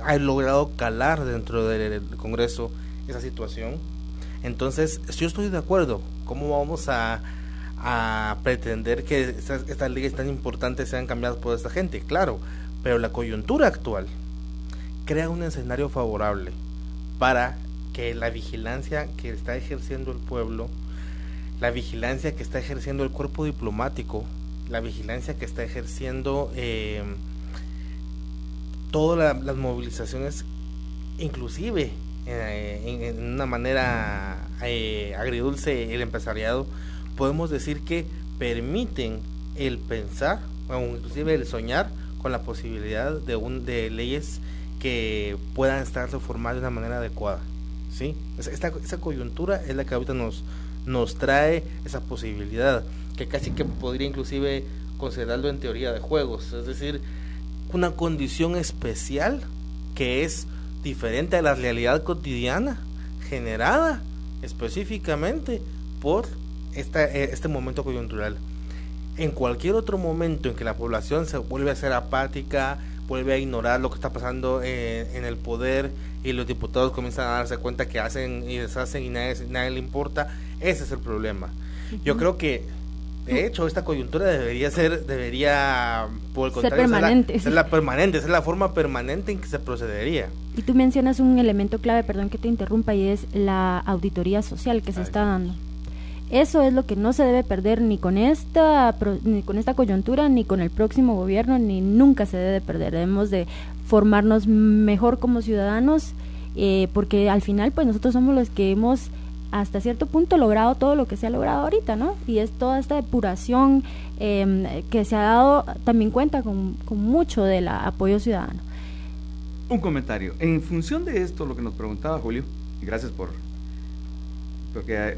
ha logrado calar dentro del Congreso esa situación. Entonces, yo estoy de acuerdo. ¿Cómo vamos a pretender que estas leyes tan importantes sean cambiadas por esta gente? Claro, pero la coyuntura actual crea un escenario favorable para que la vigilancia que está ejerciendo el pueblo, la vigilancia que está ejerciendo el cuerpo diplomático, la vigilancia que está ejerciendo todas las movilizaciones, inclusive en una manera agridulce el empresariado, podemos decir que permiten el pensar o inclusive el soñar con la posibilidad de leyes que puedan estar reformadas de una manera adecuada, ¿sí? Esa coyuntura es la que ahorita nos trae esa posibilidad, que casi que podría inclusive considerarlo en teoría de juegos, es decir, una condición especial que es diferente a la realidad cotidiana generada específicamente por este momento coyuntural. En cualquier otro momento en que la población se vuelve a ser apática, vuelve a ignorar lo que está pasando en el poder y los diputados comienzan a darse cuenta que hacen y deshacen y nadie le importa, ese es el problema. Yo creo que de hecho esta coyuntura debería por el contrario ser la forma permanente en que se procedería. Y tú mencionas un elemento clave, perdón que te interrumpa, y es la auditoría social que se está dando. Eso es lo que no se debe perder ni con esta coyuntura, ni con el próximo gobierno, ni nunca se debe perder. Debemos de formarnos mejor como ciudadanos, porque al final pues nosotros somos los que hemos hasta cierto punto logrado todo lo que se ha logrado ahorita, ¿no? Y es toda esta depuración que se ha dado, también cuenta con mucho del apoyo ciudadano. Un comentario. En función de esto, lo que nos preguntaba Julio, y gracias porque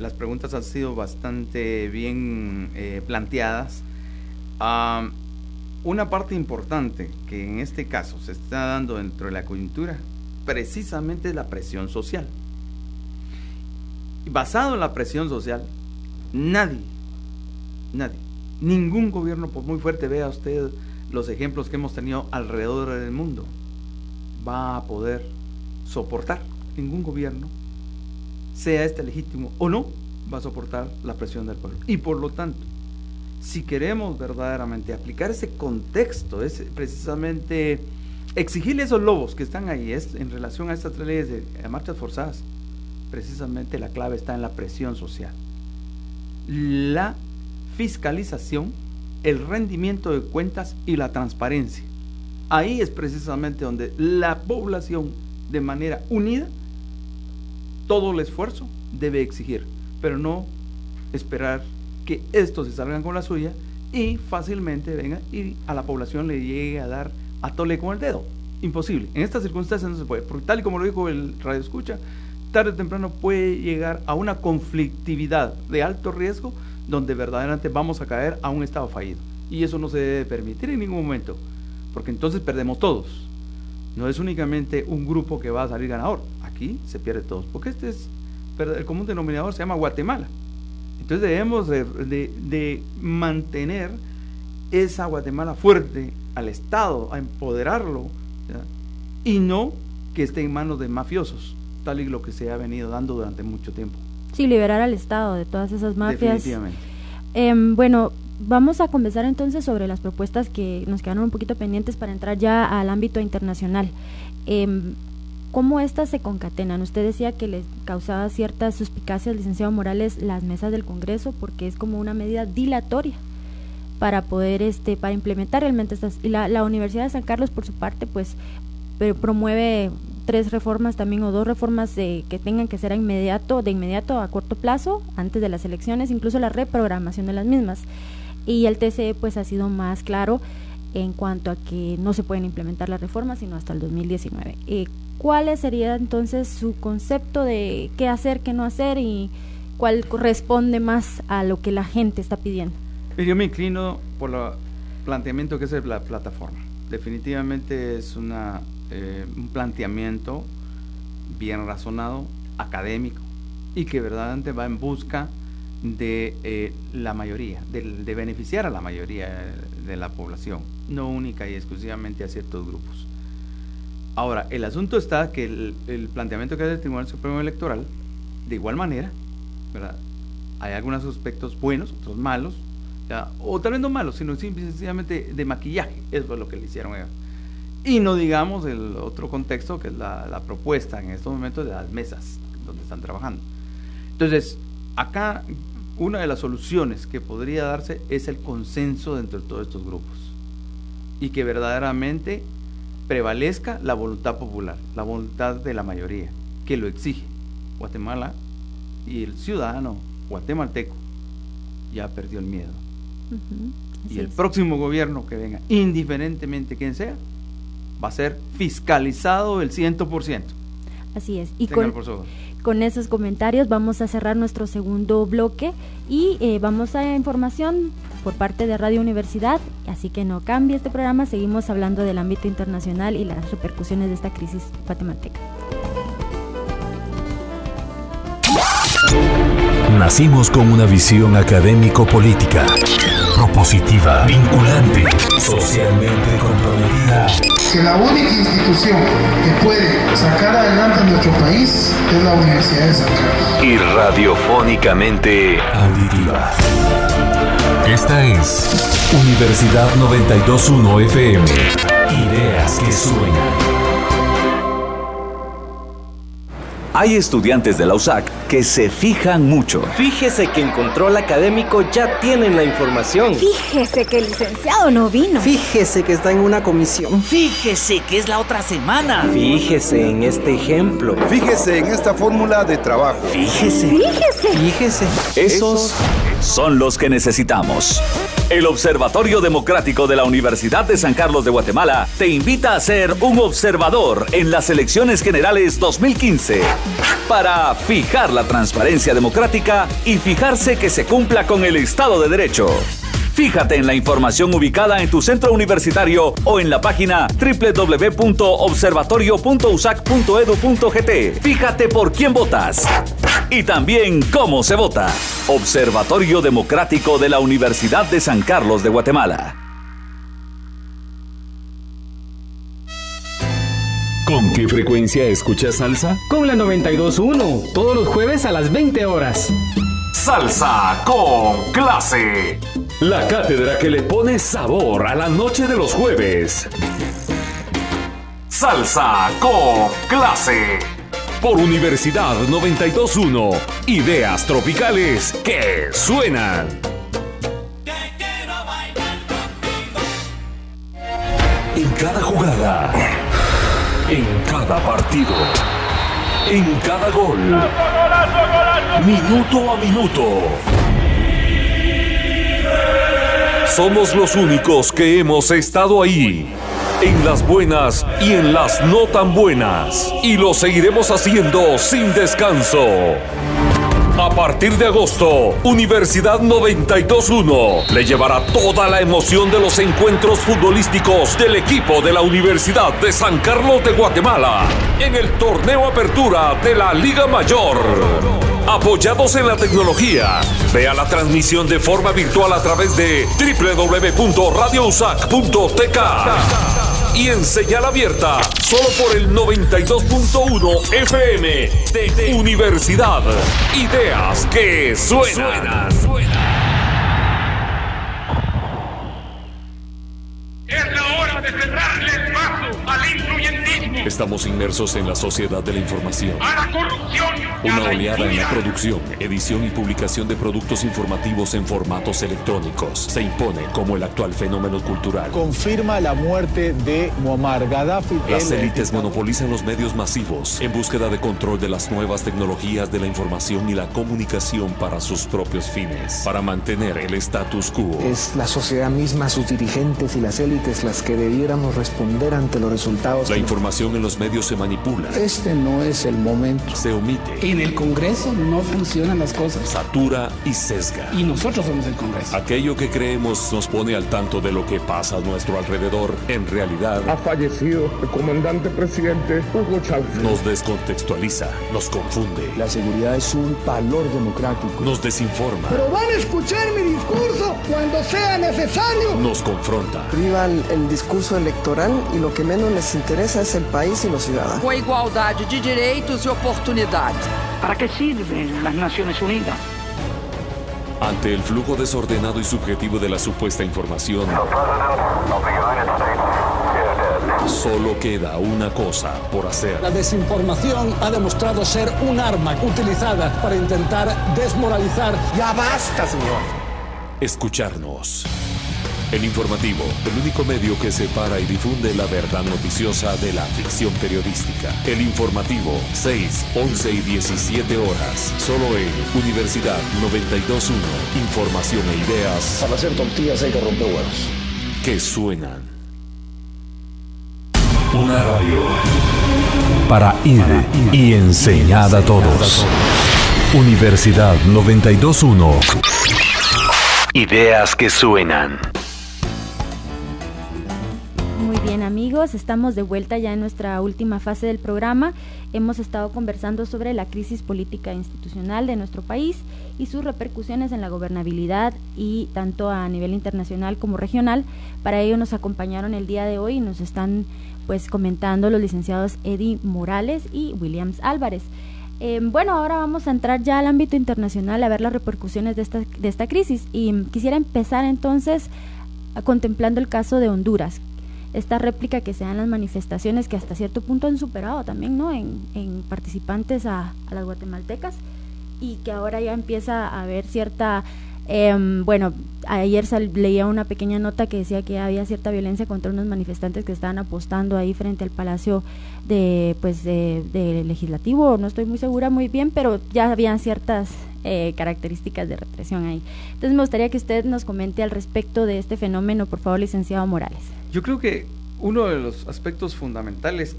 las preguntas han sido bastante bien planteadas. Una parte importante que en este caso se está dando dentro de la coyuntura, precisamente es la presión social. Y basado en la presión social, nadie, ningún gobierno, por muy fuerte, vea usted los ejemplos que hemos tenido alrededor del mundo, va a poder soportar. Ningún gobierno, sea este legítimo o no, va a soportar la presión del pueblo. Y por lo tanto, si queremos verdaderamente aplicar ese contexto, es precisamente exigirle esos lobos que están ahí, es en relación a estas 3 leyes de marchas forzadas, precisamente la clave está en la presión social, la fiscalización, el rendimiento de cuentas y la transparencia. Ahí es precisamente donde la población, de manera unida, todo el esfuerzo debe exigir, pero no esperar que estos se salgan con la suya y fácilmente venga y a la población le llegue a dar a tole con el dedo. Imposible. En estas circunstancias no se puede, porque tal y como lo dijo el radio escucha, tarde o temprano puede llegar a una conflictividad de alto riesgo donde verdaderamente vamos a caer a un estado fallido. Y eso no se debe permitir en ningún momento, porque entonces perdemos todos. No es únicamente un grupo que va a salir ganador. Aquí se pierde todos, porque el común denominador se llama Guatemala. Entonces debemos de mantener esa Guatemala fuerte al Estado, a empoderarlo, ¿ya? Y no que esté en manos de mafiosos, tal y lo que se ha venido dando durante mucho tiempo. Sí, liberar al Estado de todas esas mafias. Definitivamente. Bueno, vamos a conversar entonces sobre las propuestas que nos quedaron un poquito pendientes para entrar ya al ámbito internacional. ¿Cómo estas se concatenan? Usted decía que les causaba ciertas suspicacias, licenciado Morales, las mesas del Congreso, porque es como una medida dilatoria para poder para implementar realmente estas. Y la Universidad de San Carlos, por su parte, pues promueve 3 reformas también, o 2 reformas que tengan que ser de inmediato a corto plazo, antes de las elecciones, incluso la reprogramación de las mismas. Y el TCE pues ha sido más claro en cuanto a que no se pueden implementar las reformas sino hasta el 2019. ¿Cuál sería entonces su concepto de qué hacer, qué no hacer, y cuál corresponde más a lo que la gente está pidiendo? Yo me inclino por el planteamiento que es la plataforma. Definitivamente es un planteamiento bien razonado, académico, y que verdaderamente va en busca de la mayoría, de beneficiar a la mayoría de la población, no única y exclusivamente a ciertos grupos. Ahora, el asunto está que el planteamiento que hace el Tribunal Supremo Electoral, de igual manera, ¿verdad? Hay algunos aspectos buenos, otros malos, ¿ya? O tal vez no malos, sino simplemente de maquillaje. Eso es lo que le hicieron ellos. Y no digamos el otro contexto, que es la propuesta en estos momentos de las mesas donde están trabajando. Entonces, acá una de las soluciones que podría darse es el consenso dentro de todos estos grupos, y que verdaderamente prevalezca la voluntad popular, la voluntad de la mayoría, que lo exige. Guatemala y el ciudadano guatemalteco ya perdió el miedo. Y el próximo gobierno que venga, indiferentemente quién sea, va a ser fiscalizado el 100%. Así es. Y con esos comentarios vamos a cerrar nuestro segundo bloque y vamos a información por parte de Radio Universidad, así que no cambie este programa. Seguimos hablando del ámbito internacional y las repercusiones de esta crisis guatemalteca. Nacimos con una visión académico-política, propositiva, vinculante, socialmente comprometida. Que la única institución que puede sacar adelante a nuestro país es la Universidad de San Carlos. Y radiofónicamente auditiva. Esta es Universidad 92.1 FM. Ideas que sueñan. Hay estudiantes de la USAC que se fijan mucho. Fíjese que en control académico ya tienen la información. Fíjese que el licenciado no vino. Fíjese que está en una comisión. Fíjese que es la otra semana. Fíjese en este ejemplo. Fíjese en esta fórmula de trabajo. Fíjese. Esos son los que necesitamos. El Observatorio Democrático de la Universidad de San Carlos de Guatemala te invita a ser un observador en las elecciones generales 2015 para fijar la transparencia democrática y fijarse que se cumpla con el Estado de Derecho. Fíjate en la información ubicada en tu centro universitario o en la página www.observatorio.usac.edu.gt. Fíjate por quién votas y también cómo se vota. Observatorio Democrático de la Universidad de San Carlos de Guatemala. ¿Con qué frecuencia escuchas salsa? Con la 92.1, todos los jueves a las 20 horas. Salsa con clase. La cátedra que le pone sabor a la noche de los jueves. Salsa con clase. Por Universidad 92.1. Ideas tropicales que suenan. En cada jugada. En cada partido. En cada gol. Minuto a minuto. Somos los únicos que hemos estado ahí, en las buenas y en las no tan buenas, y lo seguiremos haciendo sin descanso. A partir de agosto, Universidad 92.1 le llevará toda la emoción de los encuentros futbolísticos del equipo de la Universidad de San Carlos de Guatemala en el torneo Apertura de la Liga Mayor. Apoyados en la tecnología, vea la transmisión de forma virtual a través de www.radiousac.tk y en señal abierta solo por el 92.1 FM de Universidad. Ideas que suenan. Es la hora de cerrarle el paso al influyentismo. Estamos inmersos en la sociedad de la información. A la corrupción. Una oleada en la producción, edición y publicación de productos informativos en formatos electrónicos se impone como el actual fenómeno cultural. Confirma la muerte de Muammar Gaddafi. Las élites monopolizan los medios masivos en búsqueda de control de las nuevas tecnologías de la información y la comunicación para sus propios fines, para mantener el status quo. Es la sociedad misma, sus dirigentes y las élites las que debiéramos responder ante los resultados. La información en los medios se manipula. Este no es el momento. Se omite. En el Congreso no funcionan las cosas. Satura y sesga. Y nosotros somos el Congreso. Aquello que creemos nos pone al tanto de lo que pasa a nuestro alrededor, en realidad ha fallecido el comandante presidente Hugo Chávez. Nos descontextualiza, nos confunde. La seguridad es un valor democrático. Nos desinforma. Pero van a escuchar mi discurso cuando sea necesario. Nos confronta. Privan el discurso electoral y lo que menos les interesa es el país y los ciudadanos. Com igualdade de direitos e oportunidades. ¿Para qué sirven las Naciones Unidas? Ante el flujo desordenado y subjetivo de la supuesta información, solo queda una cosa por hacer. La desinformación ha demostrado ser un arma utilizada para intentar desmoralizar. ¡Ya basta, señor! Escucharnos. El Informativo, el único medio que separa y difunde la verdad noticiosa de la ficción periodística. El Informativo, 6, 11 y 17 horas. Solo en Universidad 92.1. Información e ideas. Para hacer tortillas hay que romper huevos. Que suenan. Una radio. Para ir y enseñar a todos. Universidad 92.1. Ideas que suenan. Muy bien, amigos, estamos de vuelta ya en nuestra última fase del programa. Hemos estado conversando sobre la crisis política e institucional de nuestro país y sus repercusiones en la gobernabilidad y tanto a nivel internacional como regional. Para ello nos acompañaron el día de hoy y nos están pues comentando los licenciados Eddie Morales y Williams Álvarez. Bueno, ahora vamos a entrar ya al ámbito internacional a ver las repercusiones de esta crisis y quisiera empezar entonces contemplando el caso de Honduras. esta réplica que se da en las manifestaciones, que hasta cierto punto han superado también, ¿no?, en participantes a las guatemaltecas, y que ahora ya empieza a haber cierta... bueno, ayer leía una pequeña nota que decía que había cierta violencia contra unos manifestantes que estaban apostando ahí frente al Palacio de Legislativo, no estoy muy segura muy bien, pero ya habían ciertas características de represión ahí. Entonces me gustaría que usted nos comente al respecto de este fenómeno, por favor, licenciado Morales. Yo creo que uno de los aspectos fundamentales,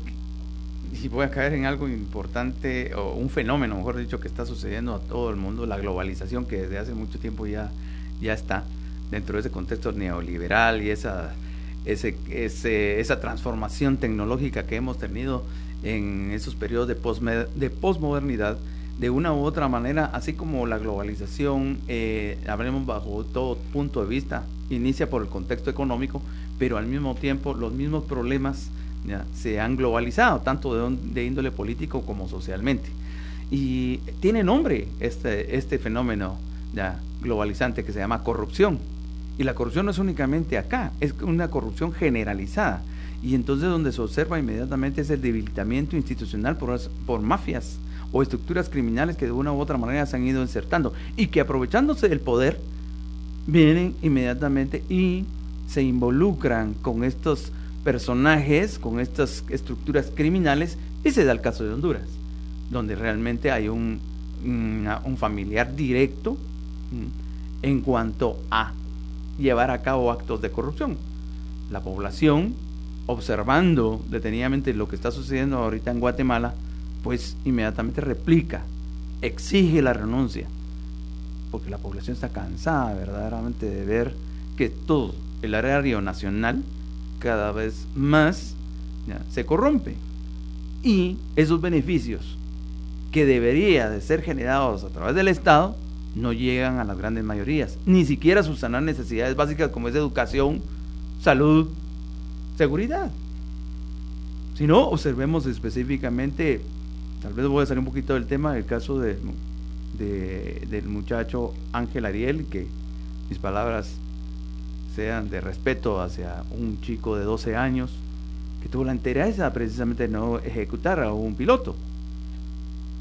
y voy a caer en algo importante, o un fenómeno, mejor dicho, que está sucediendo a todo el mundo, la globalización, que desde hace mucho tiempo ya está dentro de ese contexto neoliberal y esa transformación tecnológica que hemos tenido en esos periodos de posmodernidad, de una u otra manera, así como la globalización, hablemos bajo todo punto de vista, inicia por el contexto económico, pero al mismo tiempo los mismos problemas ya se han globalizado, tanto de índole político como socialmente, y tiene nombre este fenómeno ya globalizante que se llama corrupción, y la corrupción no es únicamente acá, es una corrupción generalizada, y entonces donde se observa inmediatamente es el debilitamiento institucional por mafias o estructuras criminales que de una u otra manera se han ido insertando, y que aprovechándose del poder vienen inmediatamente y se involucran con estos personajes, con estas estructuras criminales, y se da el caso de Honduras, donde realmente hay un familiar directo en cuanto a llevar a cabo actos de corrupción. La población, observando detenidamente lo que está sucediendo ahorita en Guatemala, pues inmediatamente replica, exige la renuncia, porque la población está cansada verdaderamente de ver que todo el erario nacional cada vez más se corrompe, y esos beneficios que debería de ser generados a través del Estado no llegan a las grandes mayorías, ni siquiera a subsanar necesidades básicas como es educación, salud, seguridad. Si no, observemos específicamente, tal vez voy a salir un poquito del tema, el caso del muchacho Ángel Ariel, que mis palabras sean de respeto hacia un chico de 12 años que tuvo la entereza precisamente de no ejecutar a un piloto,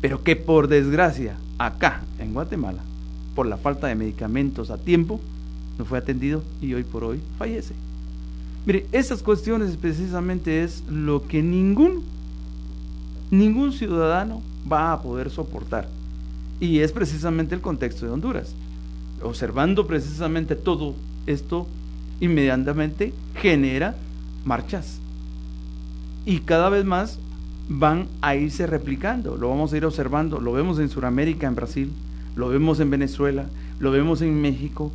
pero que por desgracia acá en Guatemala, por la falta de medicamentos a tiempo, no fue atendido y hoy por hoy fallece. Mire, esas cuestiones precisamente es lo que ningún ciudadano va a poder soportar, y es precisamente el contexto de Honduras. Observando precisamente todo esto, inmediatamente genera marchas, y cada vez más van a irse replicando, lo vamos a ir observando, lo vemos en Sudamérica, en Brasil, lo vemos en Venezuela, lo vemos en México,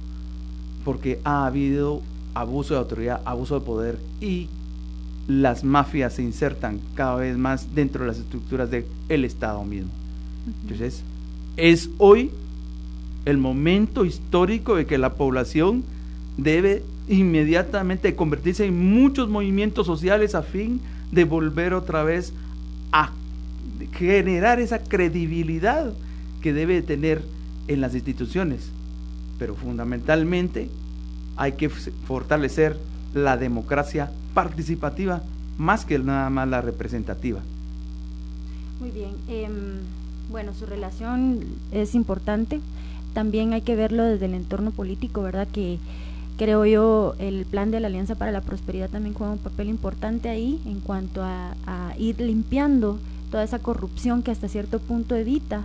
porque ha habido abuso de autoridad, abuso de poder, y las mafias se insertan cada vez más dentro de las estructuras del Estado mismo. Entonces, es hoy el momento histórico de que la población debe inmediatamente convertirse en muchos movimientos sociales a fin de volver otra vez a generar esa credibilidad que debe tener en las instituciones, pero fundamentalmente hay que fortalecer la democracia participativa más que nada más la representativa. Muy bien, bueno, su relación es importante, también hay que verlo desde el entorno político, ¿verdad? Que creo yo el plan de la Alianza para la Prosperidad también juega un papel importante ahí en cuanto a ir limpiando toda esa corrupción que hasta cierto punto evita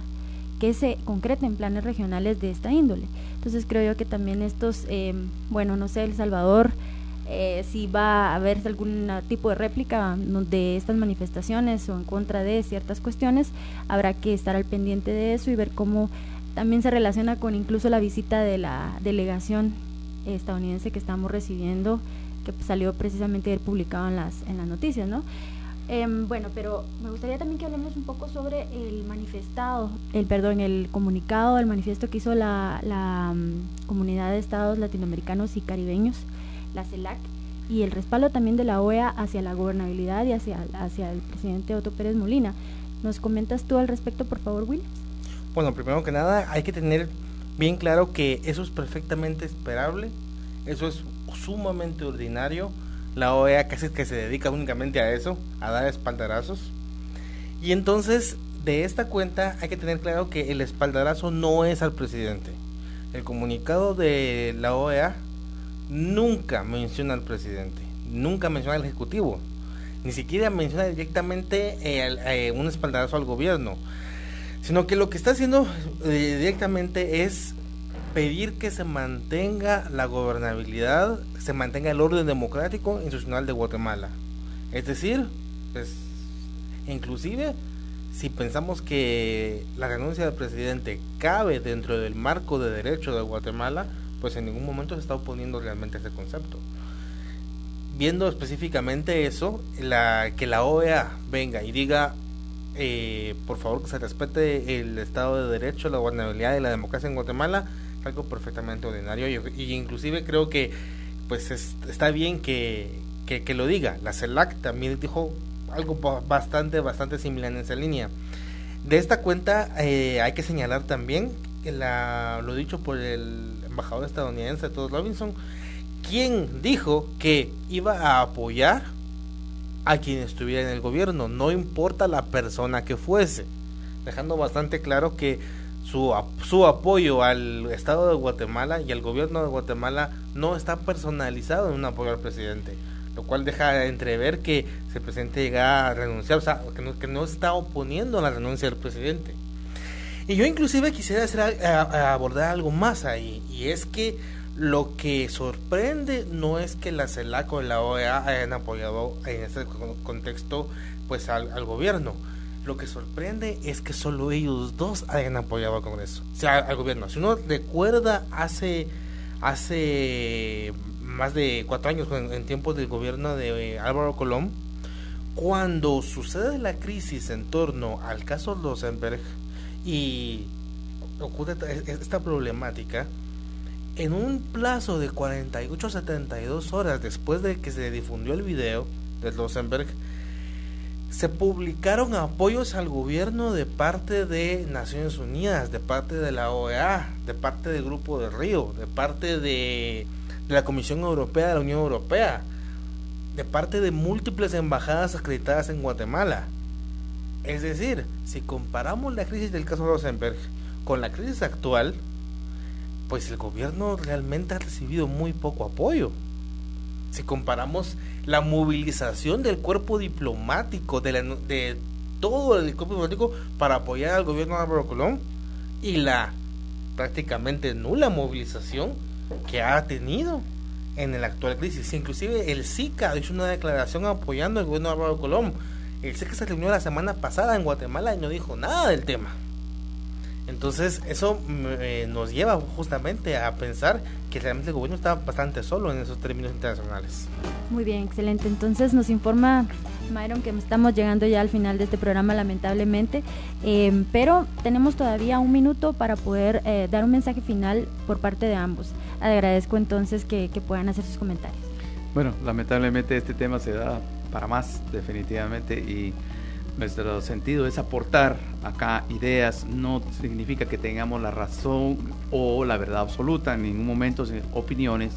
que se concrete en planes regionales de esta índole. Entonces creo yo que también estos, bueno, no sé, El Salvador, si va a haber algún tipo de réplica de estas manifestaciones o en contra de ciertas cuestiones, habrá que estar al pendiente de eso y ver cómo también se relaciona con incluso la visita de la delegación estadounidense que estamos recibiendo, que salió precisamente publicado en las noticias, ¿no? Bueno, pero me gustaría también que hablemos un poco sobre el comunicado, el manifiesto que hizo la Comunidad de Estados Latinoamericanos y Caribeños, la CELAC, y el respaldo también de la OEA hacia la gobernabilidad y hacia el presidente Otto Pérez Molina. ¿Nos comentas tú al respecto, por favor, Williams? Bueno, primero que nada hay que tener bien claro que eso es perfectamente esperable, eso es sumamente ordinario, La OEA casi que se dedica únicamente a eso, a dar espaldarazos. Y entonces, de esta cuenta hay que tener claro que el espaldarazo no es al presidente. El comunicado de la OEA nunca menciona al presidente, nunca menciona al ejecutivo, ni siquiera menciona directamente un espaldarazo al gobierno, sino que lo que está haciendo directamente es pedir que se mantenga la gobernabilidad, se mantenga el orden democrático institucional de Guatemala. Es decir, pues, inclusive si pensamos que la renuncia del presidente cabe dentro del marco de derecho de Guatemala, pues en ningún momento se está oponiendo realmente a ese concepto. Viendo específicamente eso, que la OEA venga y diga por favor que se respete el Estado de Derecho, la gobernabilidad y la democracia en Guatemala, algo perfectamente ordinario, y inclusive creo que pues está bien que lo diga. La CELAC también dijo algo bastante similar en esa línea. De esta cuenta hay que señalar también lo dicho por el embajador estadounidense Todd Robinson, quien dijo que iba a apoyar a quien estuviera en el gobierno, no importa la persona que fuese, dejando bastante claro que su apoyo al Estado de Guatemala y al gobierno de Guatemala no está personalizado en un apoyo al presidente, lo cual deja entrever que si el presidente llega a renunciar, o sea, que no está oponiendo a la renuncia del presidente. Y yo inclusive quisiera abordar algo más ahí, y es que lo que sorprende no es que la CELAC o la OEA hayan apoyado en este contexto pues al gobierno. Lo que sorprende es que solo ellos dos hayan apoyado al Congreso, o sea, al gobierno. Si uno recuerda hace más de 4 años, en tiempos del gobierno de Álvaro Colón, cuando sucede la crisis en torno al caso Rosenberg y ocurre esta problemática, en un plazo de 48 a 72 horas después de que se difundió el video de Rosenberg, se publicaron apoyos al gobierno de parte de Naciones Unidas, de parte de la OEA, de parte del Grupo de Río, de parte de la Comisión Europea, de la Unión Europea, de parte de múltiples embajadas acreditadas en Guatemala. Es decir, si comparamos la crisis del caso Rosenberg con la crisis actual, pues el gobierno realmente ha recibido muy poco apoyo. Si comparamos la movilización del cuerpo diplomático, de todo el cuerpo diplomático para apoyar al gobierno de Álvaro Colón, y la prácticamente nula movilización que ha tenido en la actual crisis. Inclusive el SICA hizo una declaración apoyando al gobierno de Álvaro Colón. El SICA se reunió la semana pasada en Guatemala y no dijo nada del tema. Entonces eso nos lleva justamente a pensar que realmente el gobierno está bastante solo en esos términos internacionales. Muy bien, excelente. Entonces nos informa Myron que estamos llegando ya al final de este programa, lamentablemente, pero tenemos todavía 1 minuto para poder dar un mensaje final por parte de ambos. Agradezco entonces que puedan hacer sus comentarios. Bueno, lamentablemente este tema se da para más, definitivamente, y nuestro sentido es aportar acá ideas, no significa que tengamos la razón o la verdad absoluta, en ningún momento, opiniones,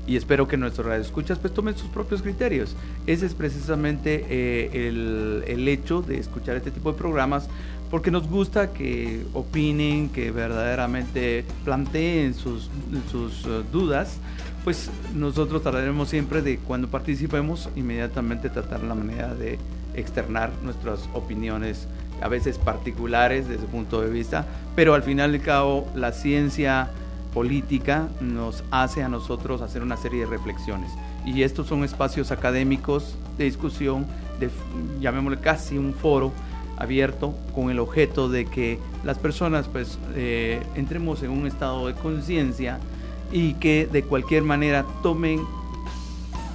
y espero que nuestros radioescuchas pues tomen sus propios criterios. Ese es precisamente el hecho de escuchar este tipo de programas, porque nos gusta que opinen, que verdaderamente planteen sus dudas. Pues nosotros trataremos siempre de, cuando participemos, inmediatamente tratar la manera de externar nuestras opiniones, a veces particulares desde su punto de vista, pero al final y al cabo la ciencia política nos hace a nosotros hacer una serie de reflexiones, y estos son espacios académicos de discusión, llamémosle casi un foro abierto, con el objeto de que las personas pues entremos en un estado de conciencia y que de cualquier manera tomen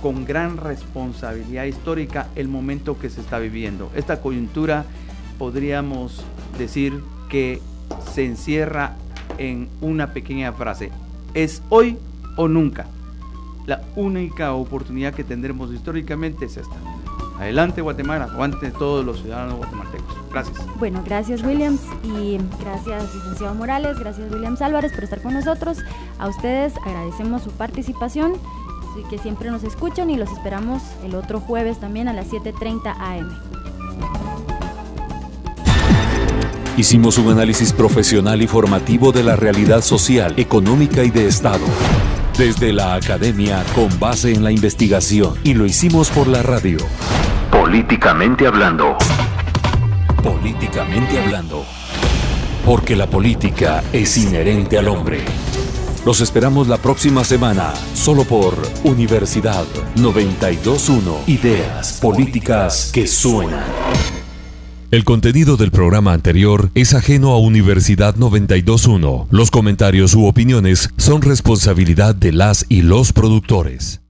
con gran responsabilidad histórica el momento que se está viviendo. Esta coyuntura podríamos decir que se encierra en una pequeña frase: es hoy o nunca. La única oportunidad que tendremos históricamente es esta. Adelante Guatemala, aguante todos los ciudadanos guatemaltecos. Gracias. Bueno, gracias Williams, y gracias licenciado Morales, gracias Williams Álvarez por estar con nosotros. A ustedes agradecemos su participación que siempre nos escuchan y los esperamos el otro jueves también a las 7:30 AM. Hicimos un análisis profesional y formativo de la realidad social, económica y de Estado. Desde la academia, con base en la investigación. Y lo hicimos por la radio. Políticamente hablando. Políticamente hablando. Porque la política es inherente al hombre. Los esperamos la próxima semana, solo por Universidad 92.1. Ideas políticas que suenan. El contenido del programa anterior es ajeno a Universidad 92.1. Los comentarios u opiniones son responsabilidad de las y los productores.